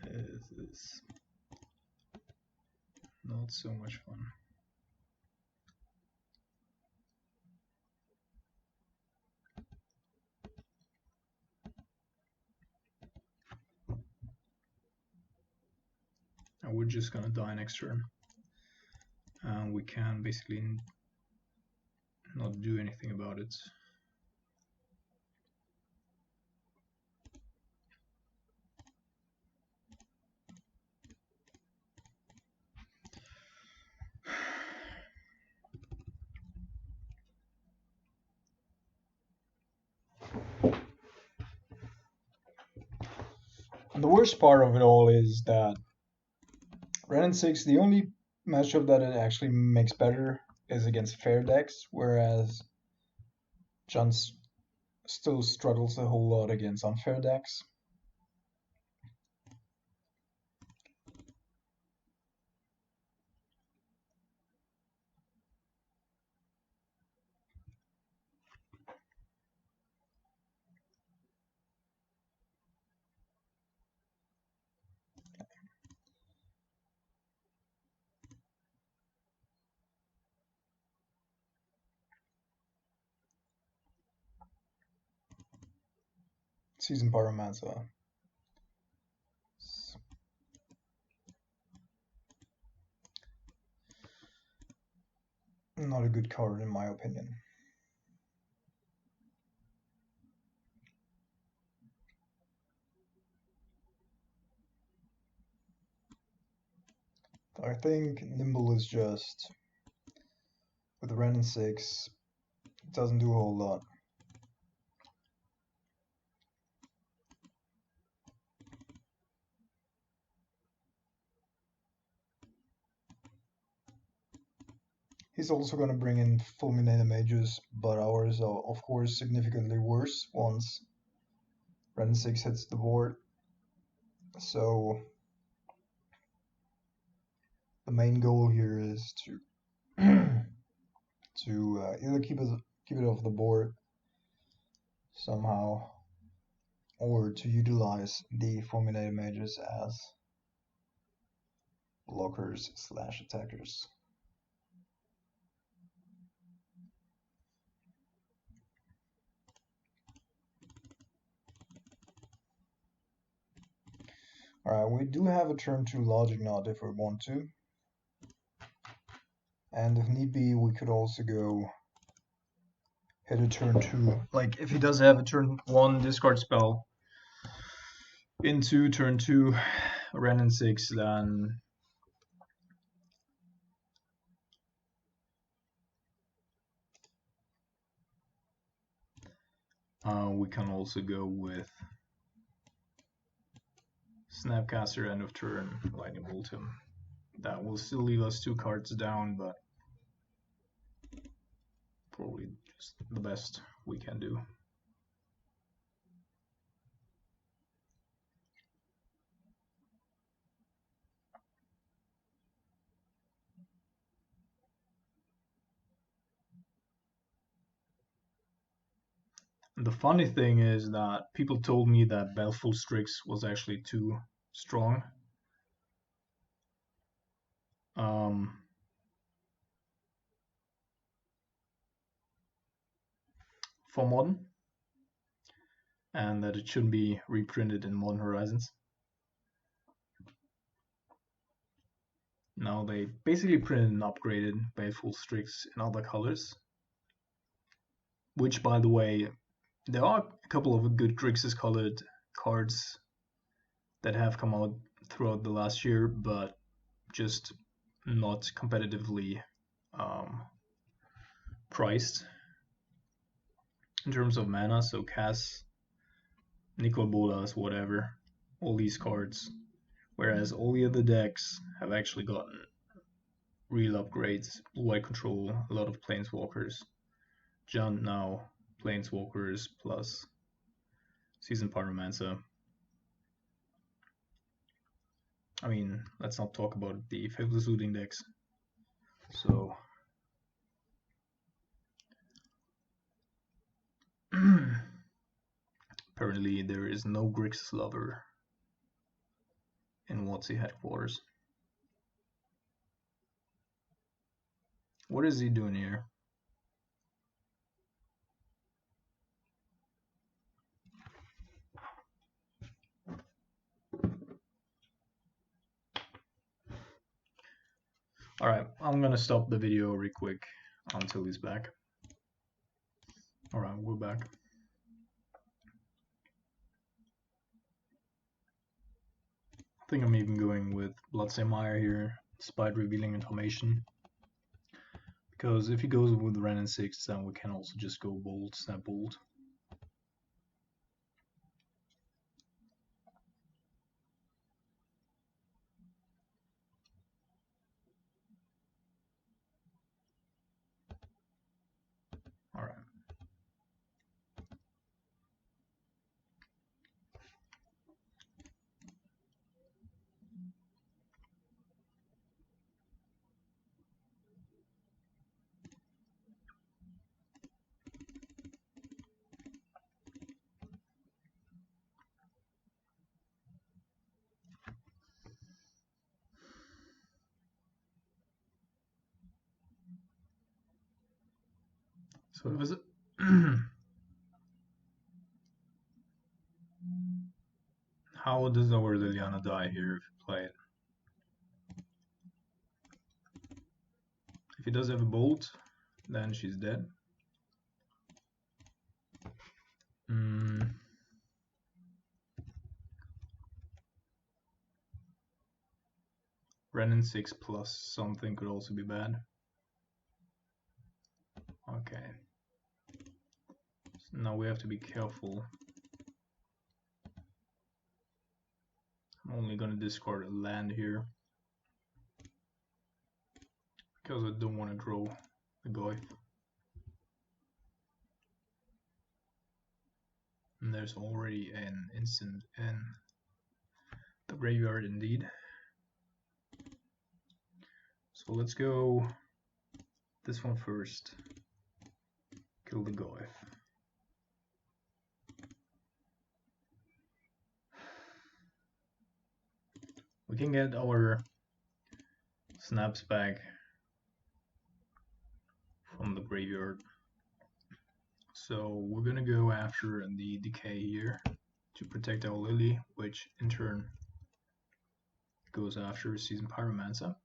This is not so much fun. And we're just gonna die next turn. And we can basically not do anything about it. And the worst part of it all is that Ren 6, the only matchup that it actually makes better is against fair decks, whereas John still struggles a whole lot against unfair decks. Season Pyromancer. Not a good card in my opinion. I think Nimble is just, with Ren and 6, it doesn't do a whole lot. He's also going to bring in Fulminator Mages, but ours are of course significantly worse once Ren 6 hits the board. So the main goal here is to either keep it off the board somehow, or to utilize the Fulminator Mages as blockers / attackers. Alright, we do have a turn 2 Logic Knot if we want to. And if need be, we could also go hit a turn 2. Like, if he does have a turn 1 discard spell into turn 2 Ren and 6, then we can also go with Snapcaster end of turn, Lightning Bolt him. That will still leave us 2 cards down, but probably just the best we can do. The funny thing is that people told me that Baleful Strix was actually too strong. For modern, and that it shouldn't be reprinted in Modern Horizons. Now they basically printed an upgraded Baleful Strix in other colors, which, by the way, there are a couple of good Grixis colored cards that have come out throughout the last year, but just not competitively priced in terms of mana, so Cass, Nicol Bolas, whatever, all these cards. Whereas all the other decks have actually gotten real upgrades. Blue-white control, a lot of planeswalkers. Junt now, planeswalkers plus Seasoned Pyromancer. I mean, let's not talk about the Faithless Looting decks. So apparently there is no Grixis lover in WotC headquarters. What is he doing here? Alright, I'm gonna stop the video real quick until he's back. Alright, we're back. I think I'm even going with Bloodsail here, despite revealing information. Because if he goes with Ren and 6, then we can also just go bold, snap bold. Alright. So it was how does our Liliana die here if we play it? If he does have a bolt, then she's dead. Ren and 6 plus something could also be bad. Okay. So now we have to be careful. I'm only gonna discard a land here. Because I don't want to draw the Goyf. And there's already an instant in the graveyard indeed. So let's go this one first. Kill the Goyf. We can get our snaps back from the graveyard. So we're gonna go after the decay here to protect our Lily, which in turn goes after Seasoned Pyromancer.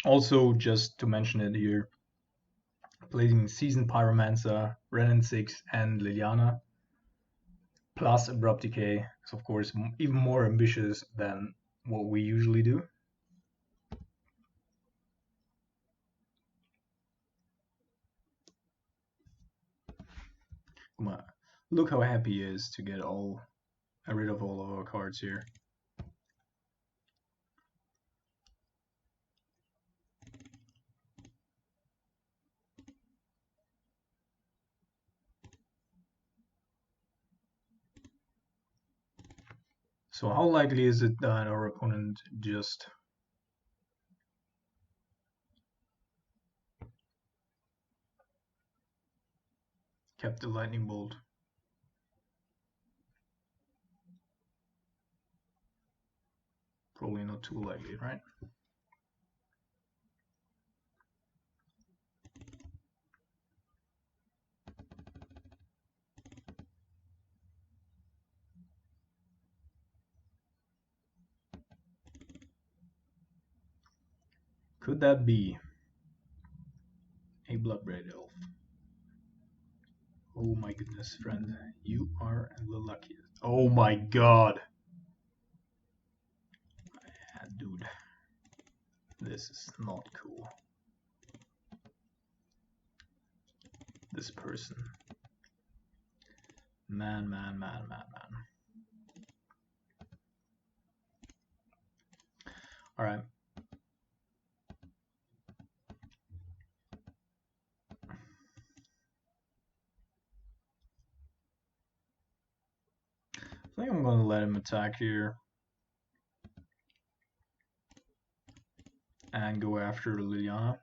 Also, just to mention it here, playing Seasoned Pyromancer, Ren 6, and Liliana, plus Abrupt Decay is of course even more ambitious than what we usually do. Come on, look how happy he is to get rid of all of our cards here. So how likely is it that our opponent just kept the lightning bolt? Probably not too likely, right? Could that be a Bloodbraid elf? Oh my goodness, friend. You are the luckiest. Oh my god! Dude. This is not cool. This person. Man. Alright. I think I'm gonna let him attack here. And go after Liliana.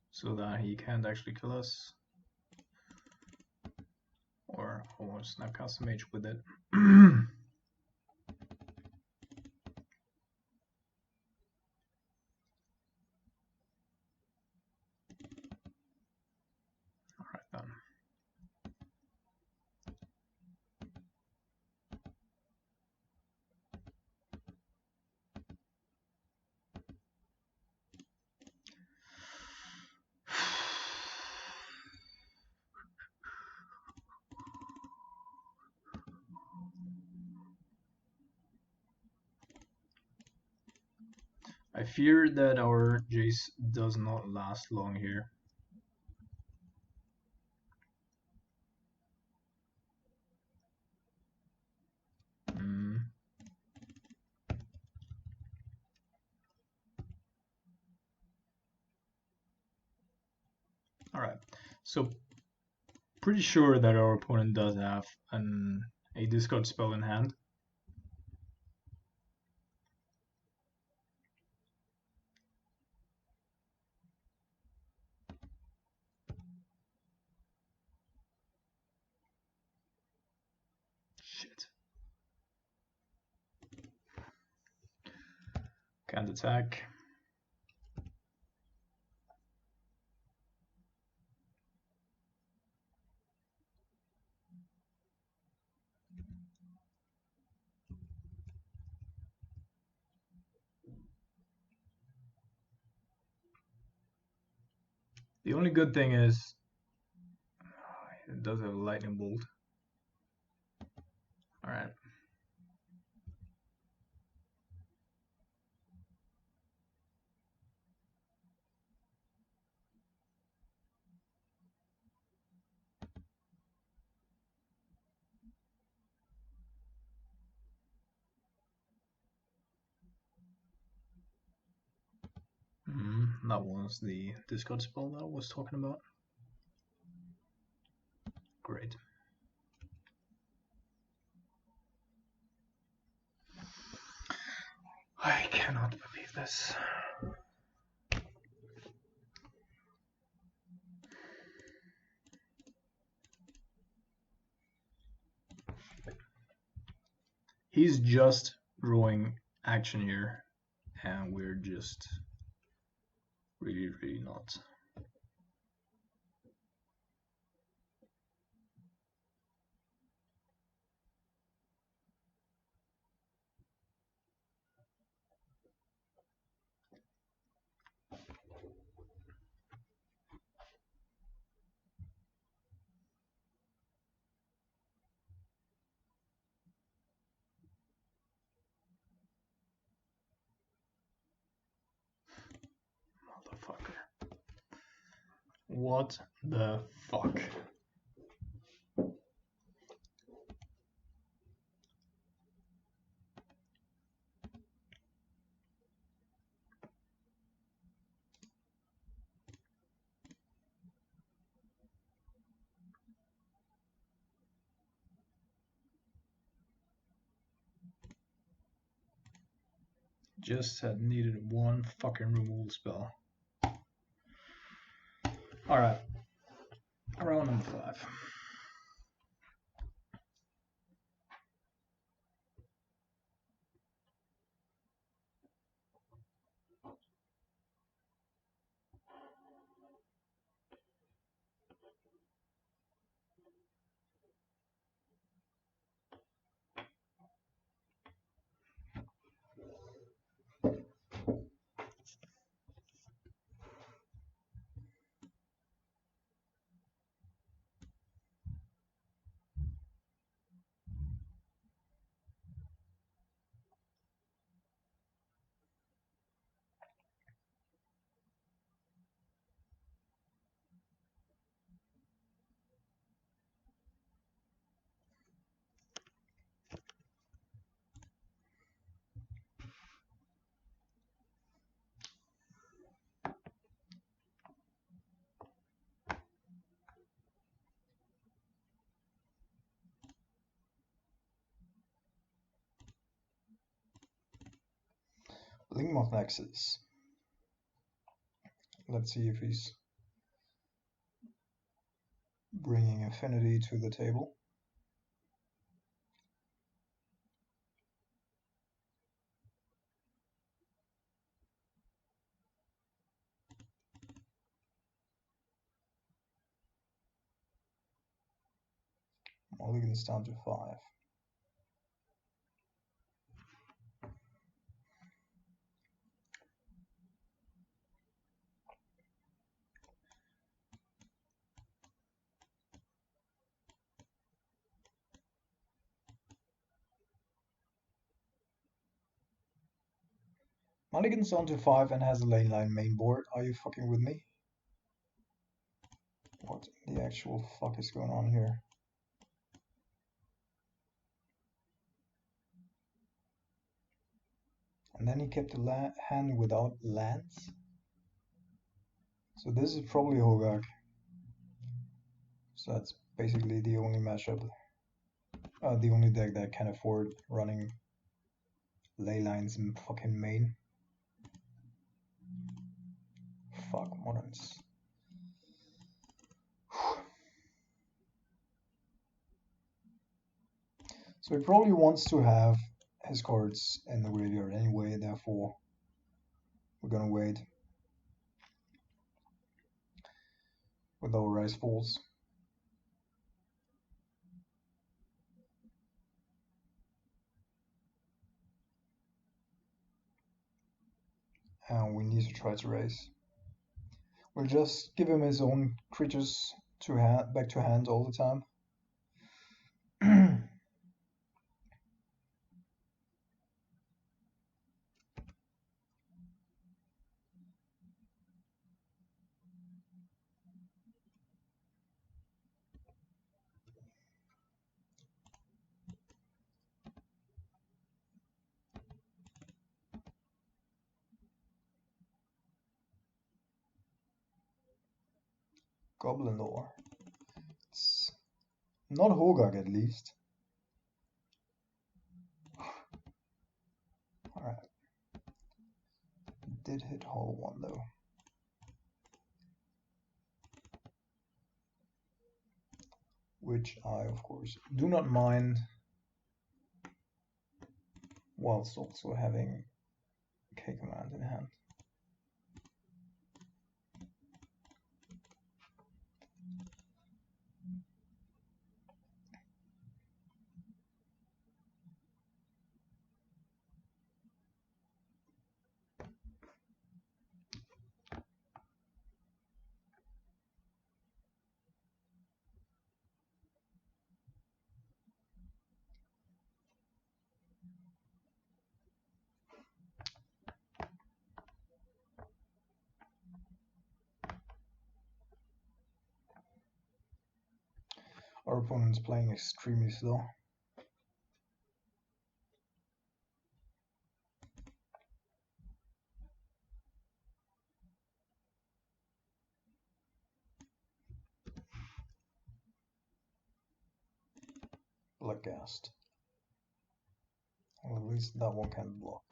So that he can't actually kill us. Or almost snap cast mage with it. Alright then. I fear that our Jace does not last long here. Alright, so pretty sure that our opponent does have a discard spell in hand. Shit. Can't attack. The only good thing is it does have a lightning bolt. Alright. That was the discard spell that I was talking about. Great. I cannot believe this. He's just drawing action here, and we're just really not. Motherfucker. What the fuck? Just had needed one fucking removal spell. Alright. Round number 5. Grixis. Let's see if he's bringing affinity to the table. Mulligan's down to 5. Mulligan's down to 5 and has a lane line main board. Are you fucking with me? What the actual fuck is going on here? And then he kept the hand without lands. So this is probably Hogak. So that's basically the only matchup, the only deck that can afford running ley lines in fucking main. Fuck, moderns. So he probably wants to have his cards in the graveyard anyway, therefore we're gonna wait with our Rise Falls. And we need to try to raise. We'll just give him his own creatures to hand, back to hand all the time. Goblin Lore. It's not Hogak at least. Alright. Did hit hole 1 though. Which I of course do not mind, whilst also having K command in hand. Our opponent's playing extremely slow. Bloodghast. Well, at least that one can block.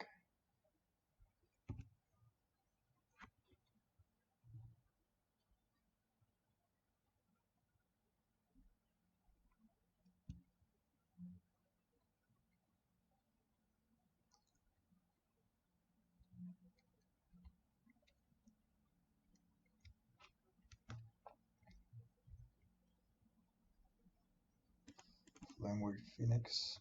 Flameward Phoenix.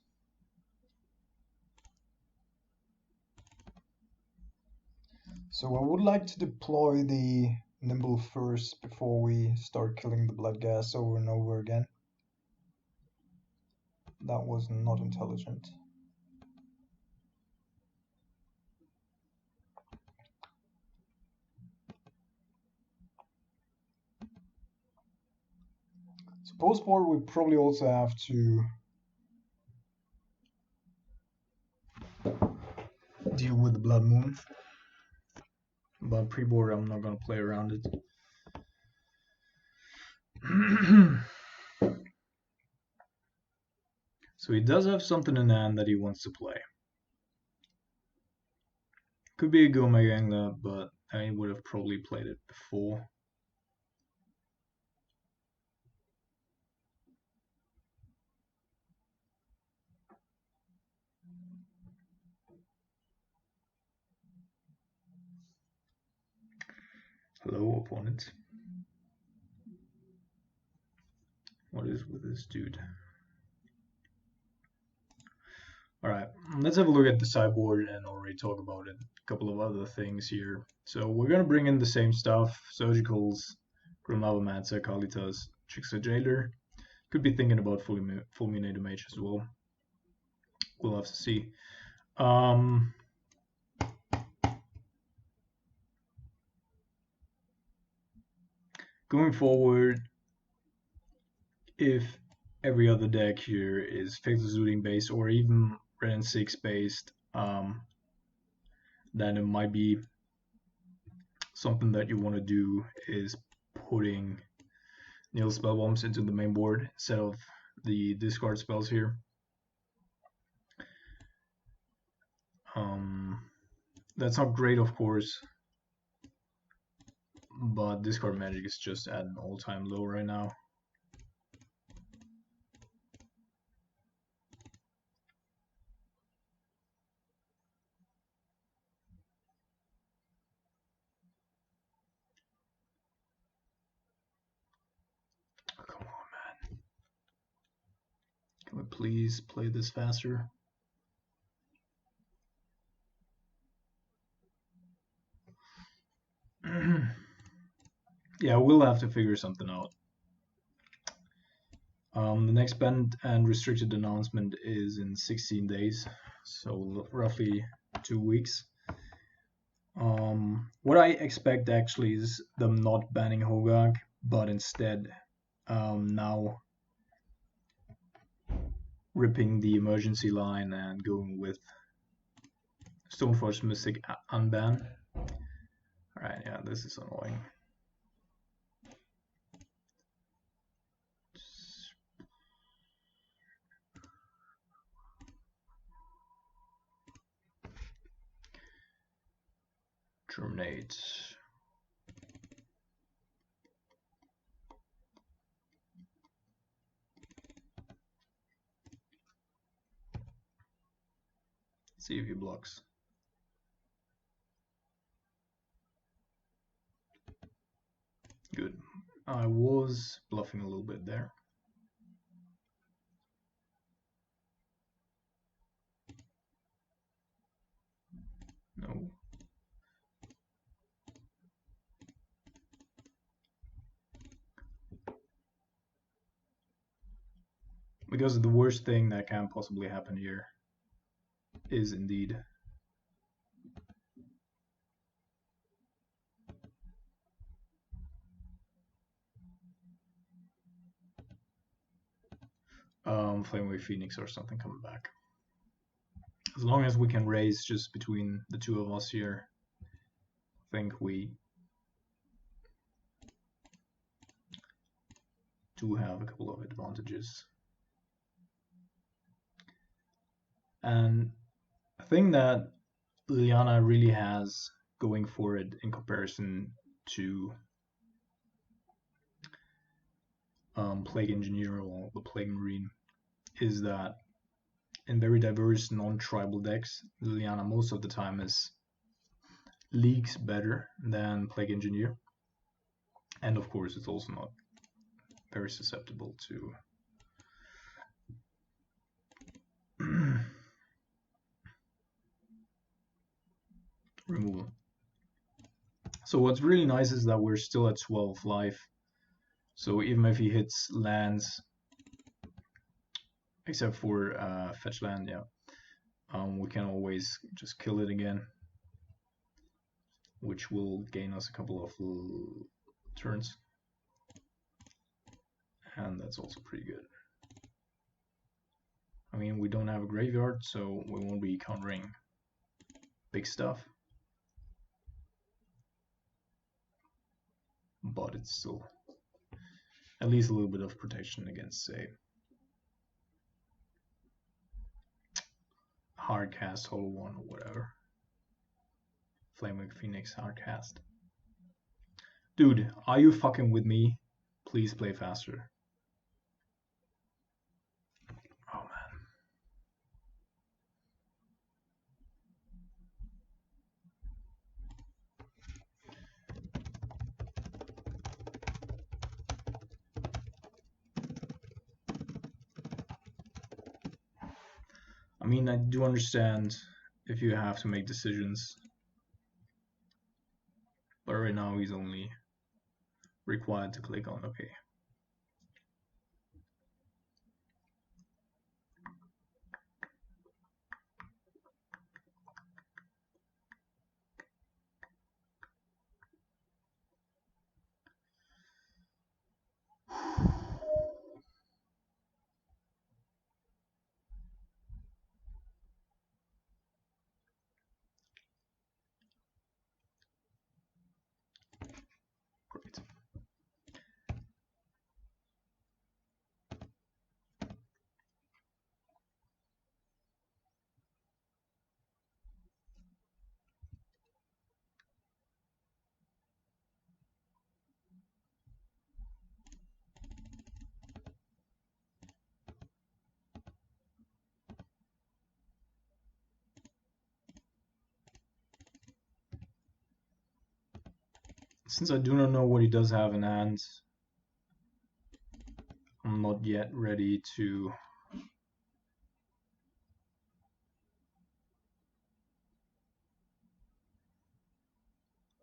So I would like to deploy the Nimble first before we start killing the Bloodghast over and over again. That was not intelligent. So post-board we probably also have to deal with the Blood Moon. But pre-board I'm not gonna play around it. So he does have something in hand that he wants to play. Could be a Go Mega Angler, but I would have probably played it before. Hello, opponent. What is with this dude? Alright, let's have a look at the sideboard and already talk about it. A couple of other things here. So we're gonna bring in the same stuff: Surgicals, Grimlava Matza, Kalitas, Trickster Jailer. Could be thinking about Fulminator Mage as well. We'll have to see. Going forward, if every other deck here is Fatal Zooting based or even Red and 6 based, then it might be something that you want to do is putting Neil spell bombs into the main board instead of the discard spells here. That's not great, of course, but discard magic is just at an all-time low right now. Come on, man. Can we please play this faster? Yeah, we'll have to figure something out. The next banned and restricted announcement is in 16 days, so roughly 2 weeks. What I expect actually is them not banning Hogak, but instead now ripping the emergency line and going with Stoneforge Mystic unban. Alright, yeah, this is annoying. Terminate. See if he blocks. Good. I was bluffing a little bit there. No. Because the worst thing that can possibly happen here is indeed Flamewave Phoenix or something coming back. As long as we can raise just between the two of us here, I think we do have a couple of advantages. And a thing that Liliana really has going for it in comparison to Plague Engineer or the Plague Marine is that in very diverse non-tribal decks, Liliana most of the time is leagues better than Plague Engineer, and of course it's also not very susceptible to removal. So what's really nice is that we're still at 12 life, so even if he hits lands, except for fetch land, yeah, we can always just kill it again, which will gain us a couple of turns, and that's also pretty good. I mean, we don't have a graveyard, so we won't be countering big stuff, but it's still at least a little bit of protection against, say, hard cast, hollow one, or whatever. Flaming Phoenix Hardcast. Dude, are you fucking with me? Please play faster. Oh man. I mean, I do understand if you have to make decisions, but right now he's only required to click on OK. Great. Since I do not know what he does have in hand, I'm not yet ready to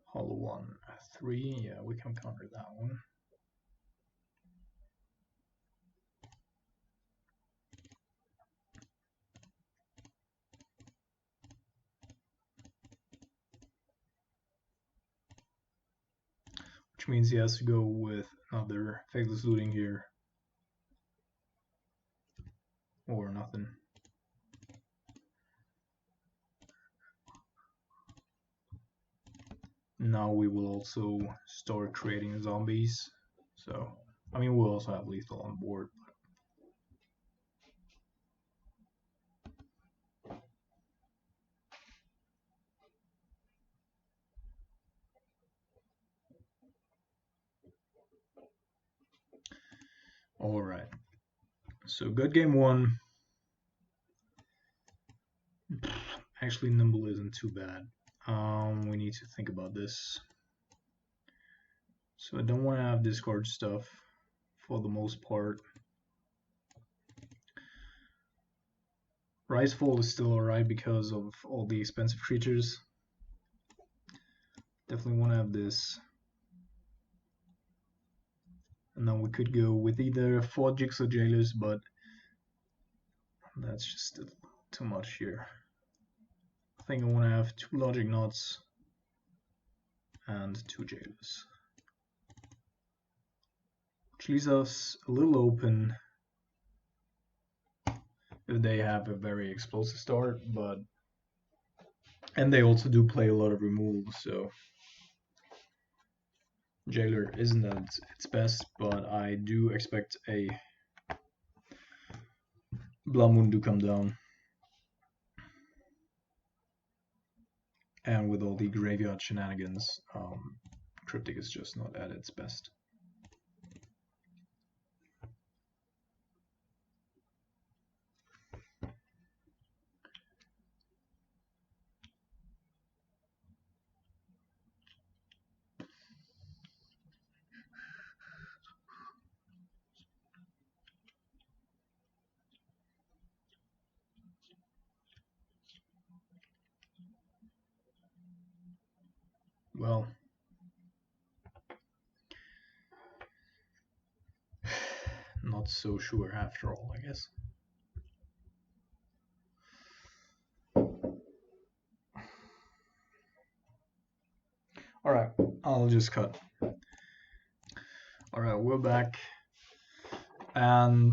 hollow one 3. Yeah, we can counter that one. Which means he has to go with another Faithless Looting here. Or nothing. Now we will also start creating zombies. So, I mean, we'll also have lethal on board. Alright. So, good game one. Actually, Nimble isn't too bad. We need to think about this. So I don't want to have discard stuff for the most part. Ricefall is still alright because of all the expensive creatures. Definitely want to have this. And then we could go with either 4 Jigsaw Jailers, but that's just too much here. I think I want to have 2 Logic Knots and 2 Jailers. Which leaves us a little open if they have a very explosive start, but and they also do play a lot of removal, so Jailer isn't at its best, but I do expect a Blood Moon to come down. And with all the graveyard shenanigans, Cryptic is just not at its best. Well, not so sure after all, I guess. Alright, I'll just cut. Alright, we're back. And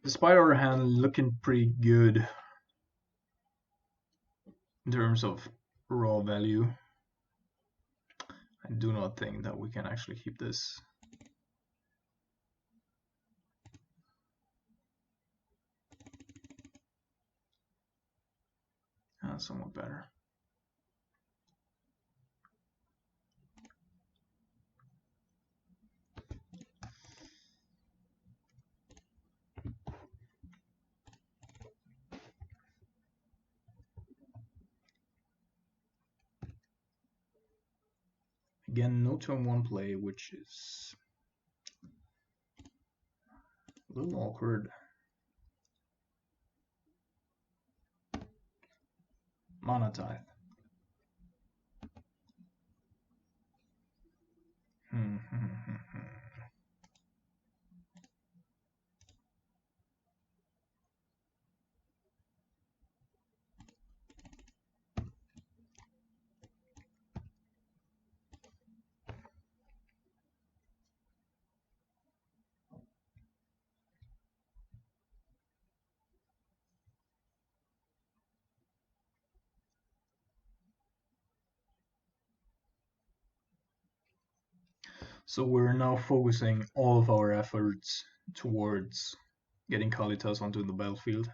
despite our hand looking pretty good in terms of raw value, I do not think that we can actually keep this. Somewhat better. Again, no turn 1 play, which is a little awkward. Mana Tithe. So we're now focusing all of our efforts towards getting Kalitas onto the battlefield.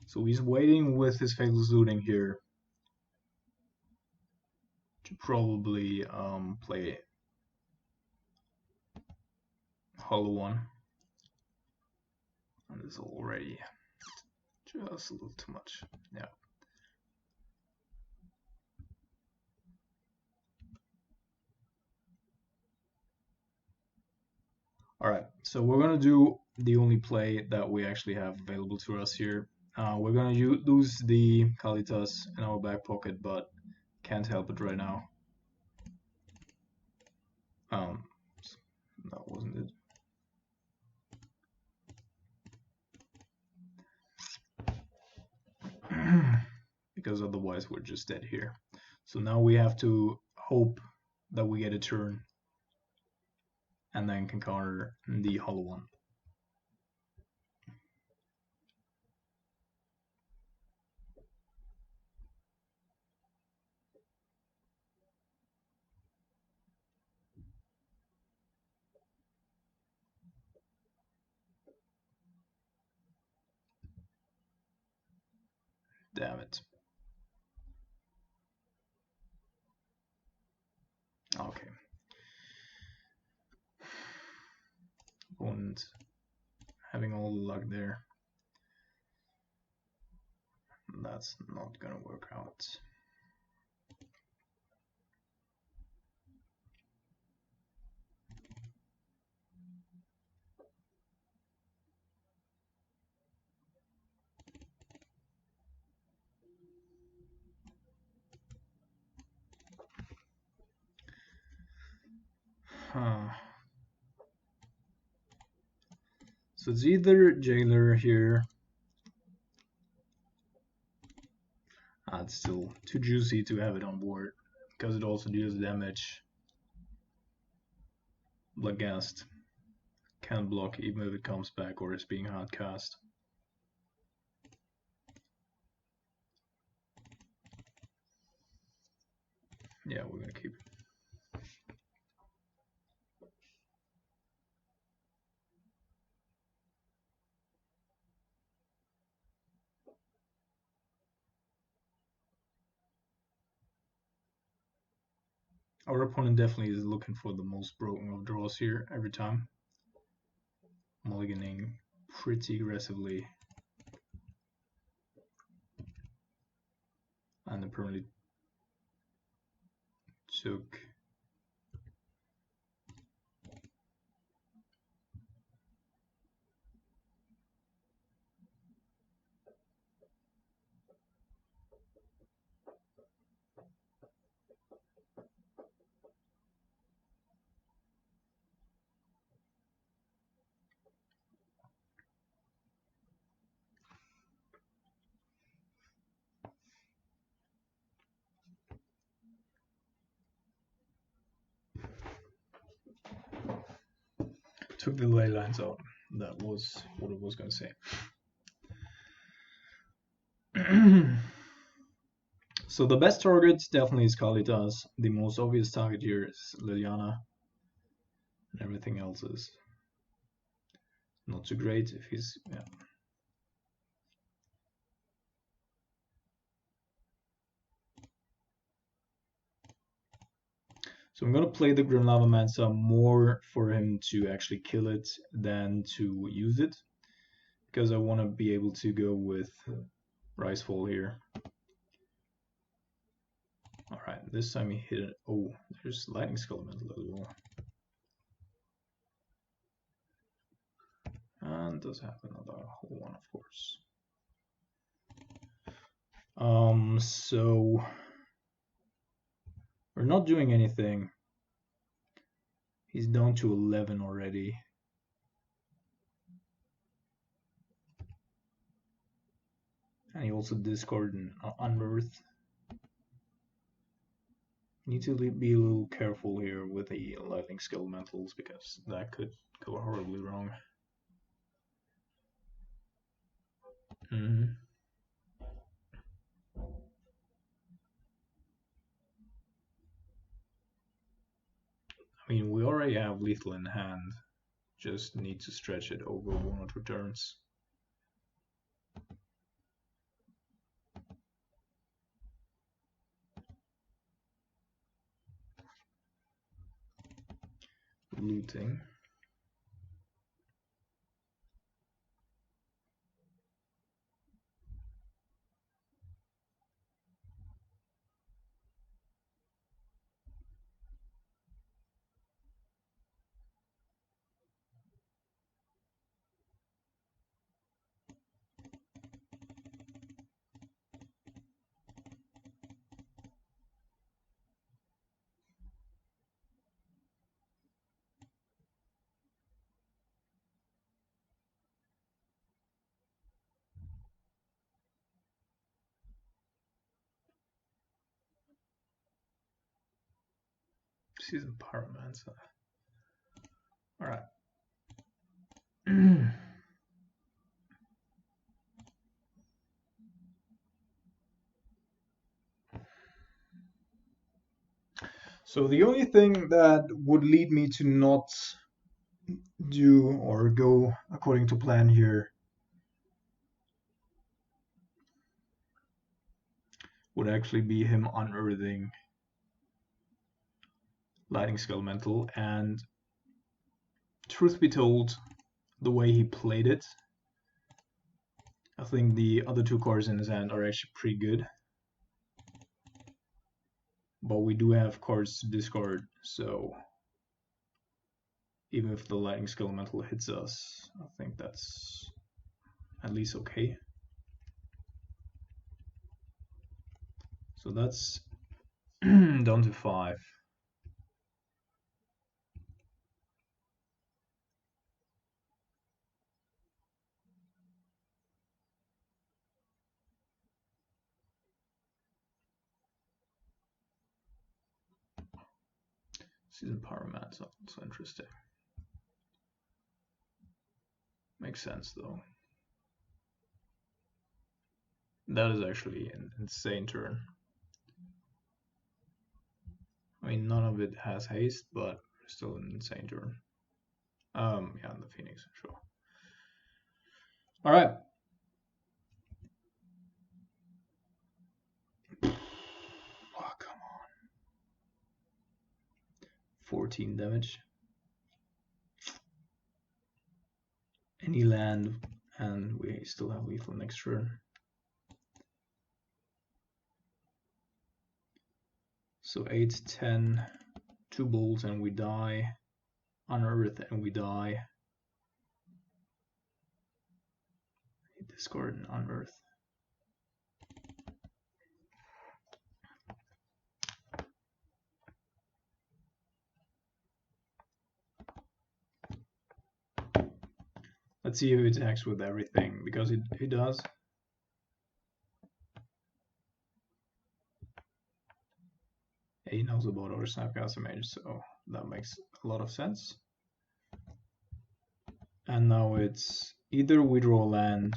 So he's waiting with his Faithless Looting here to probably play Hollow One. And it's already just a little too much. Yeah. Alright, so we're gonna do the only play that we actually have available to us here. We're gonna lose the Kalitas in our back pocket, but can't help it right now. That wasn't it. Because otherwise we're just dead here. So now we have to hope that we get a turn and then can counter the Hollow One. Damn it. Okay. Opponent having all the luck there. That's not gonna work out. So it's either Jailer here. It's still too juicy to have it on board because it also deals damage. Bloodghast can block even if it comes back or is being hard cast. Yeah, we're gonna keep it. Our opponent definitely is looking for the most broken of draws here every time. Mulliganing pretty aggressively. And apparently took the ley lines out. That was what I was gonna say. So the best target definitely is Kalitas. The most obvious target here is Liliana. And everything else is not so great if he's So I'm gonna play the Grim Lava Mansa more for him to actually kill it than to use it. because I want to be able to go with Ricefall here. Alright, this time he hit it. Oh, there's Lightning Skelemental as well. And does have another whole one, of course. So we're not doing anything. He's down to 11 already. And he also discarded an Unearth. Need to be a little careful here with the Lightning Skelementals because that could go horribly wrong. I mean, we already have lethal in hand. Just need to stretch it over 1 or 2 turns. Looting. Season Pyromancer. Alright. So the only thing that would lead me to not do or go according to plan here would actually be him unearthing Lightning Skelemental, and truth be told, the way he played it, I think the other 2 cards in his hand are actually pretty good. But we do have cards to discard, so even if the Lightning Skelemental hits us, I think that's at least okay. So that's down to 5. Season Pyromancer, also interesting. Makes sense though. That is actually an insane turn. I mean, none of it has haste, but still an insane turn. Yeah, the Phoenix, sure. All right. Oh, come on. 14 damage. Any land, and we still have lethal next turn. So 8, 10, 2 bolts and we die. Unearth and we die. Discard and unearth. Let's see if it attacks with everything, because it does. He knows about our Snapcaster Mage, so that makes a lot of sense. And now it's either we draw land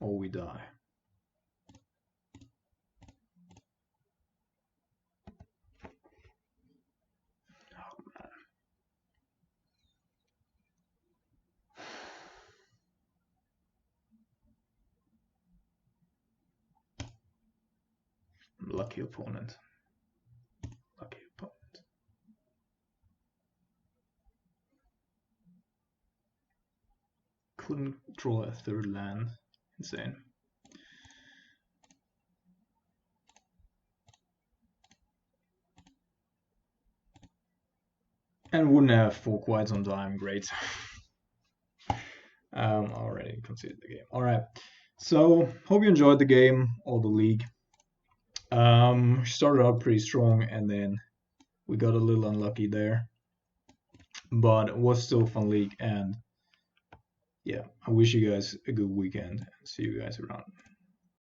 or we die. Oh man. Lucky opponent. Lucky opponent. couldn't draw a third land. Insane. And wouldn't have for quite some time. Great. Already conceded the game. All right. So hope you enjoyed the game or the league. Started out pretty strong and then we got a little unlucky there, but it was still a fun league. And yeah, I wish you guys a good weekend and see you guys around.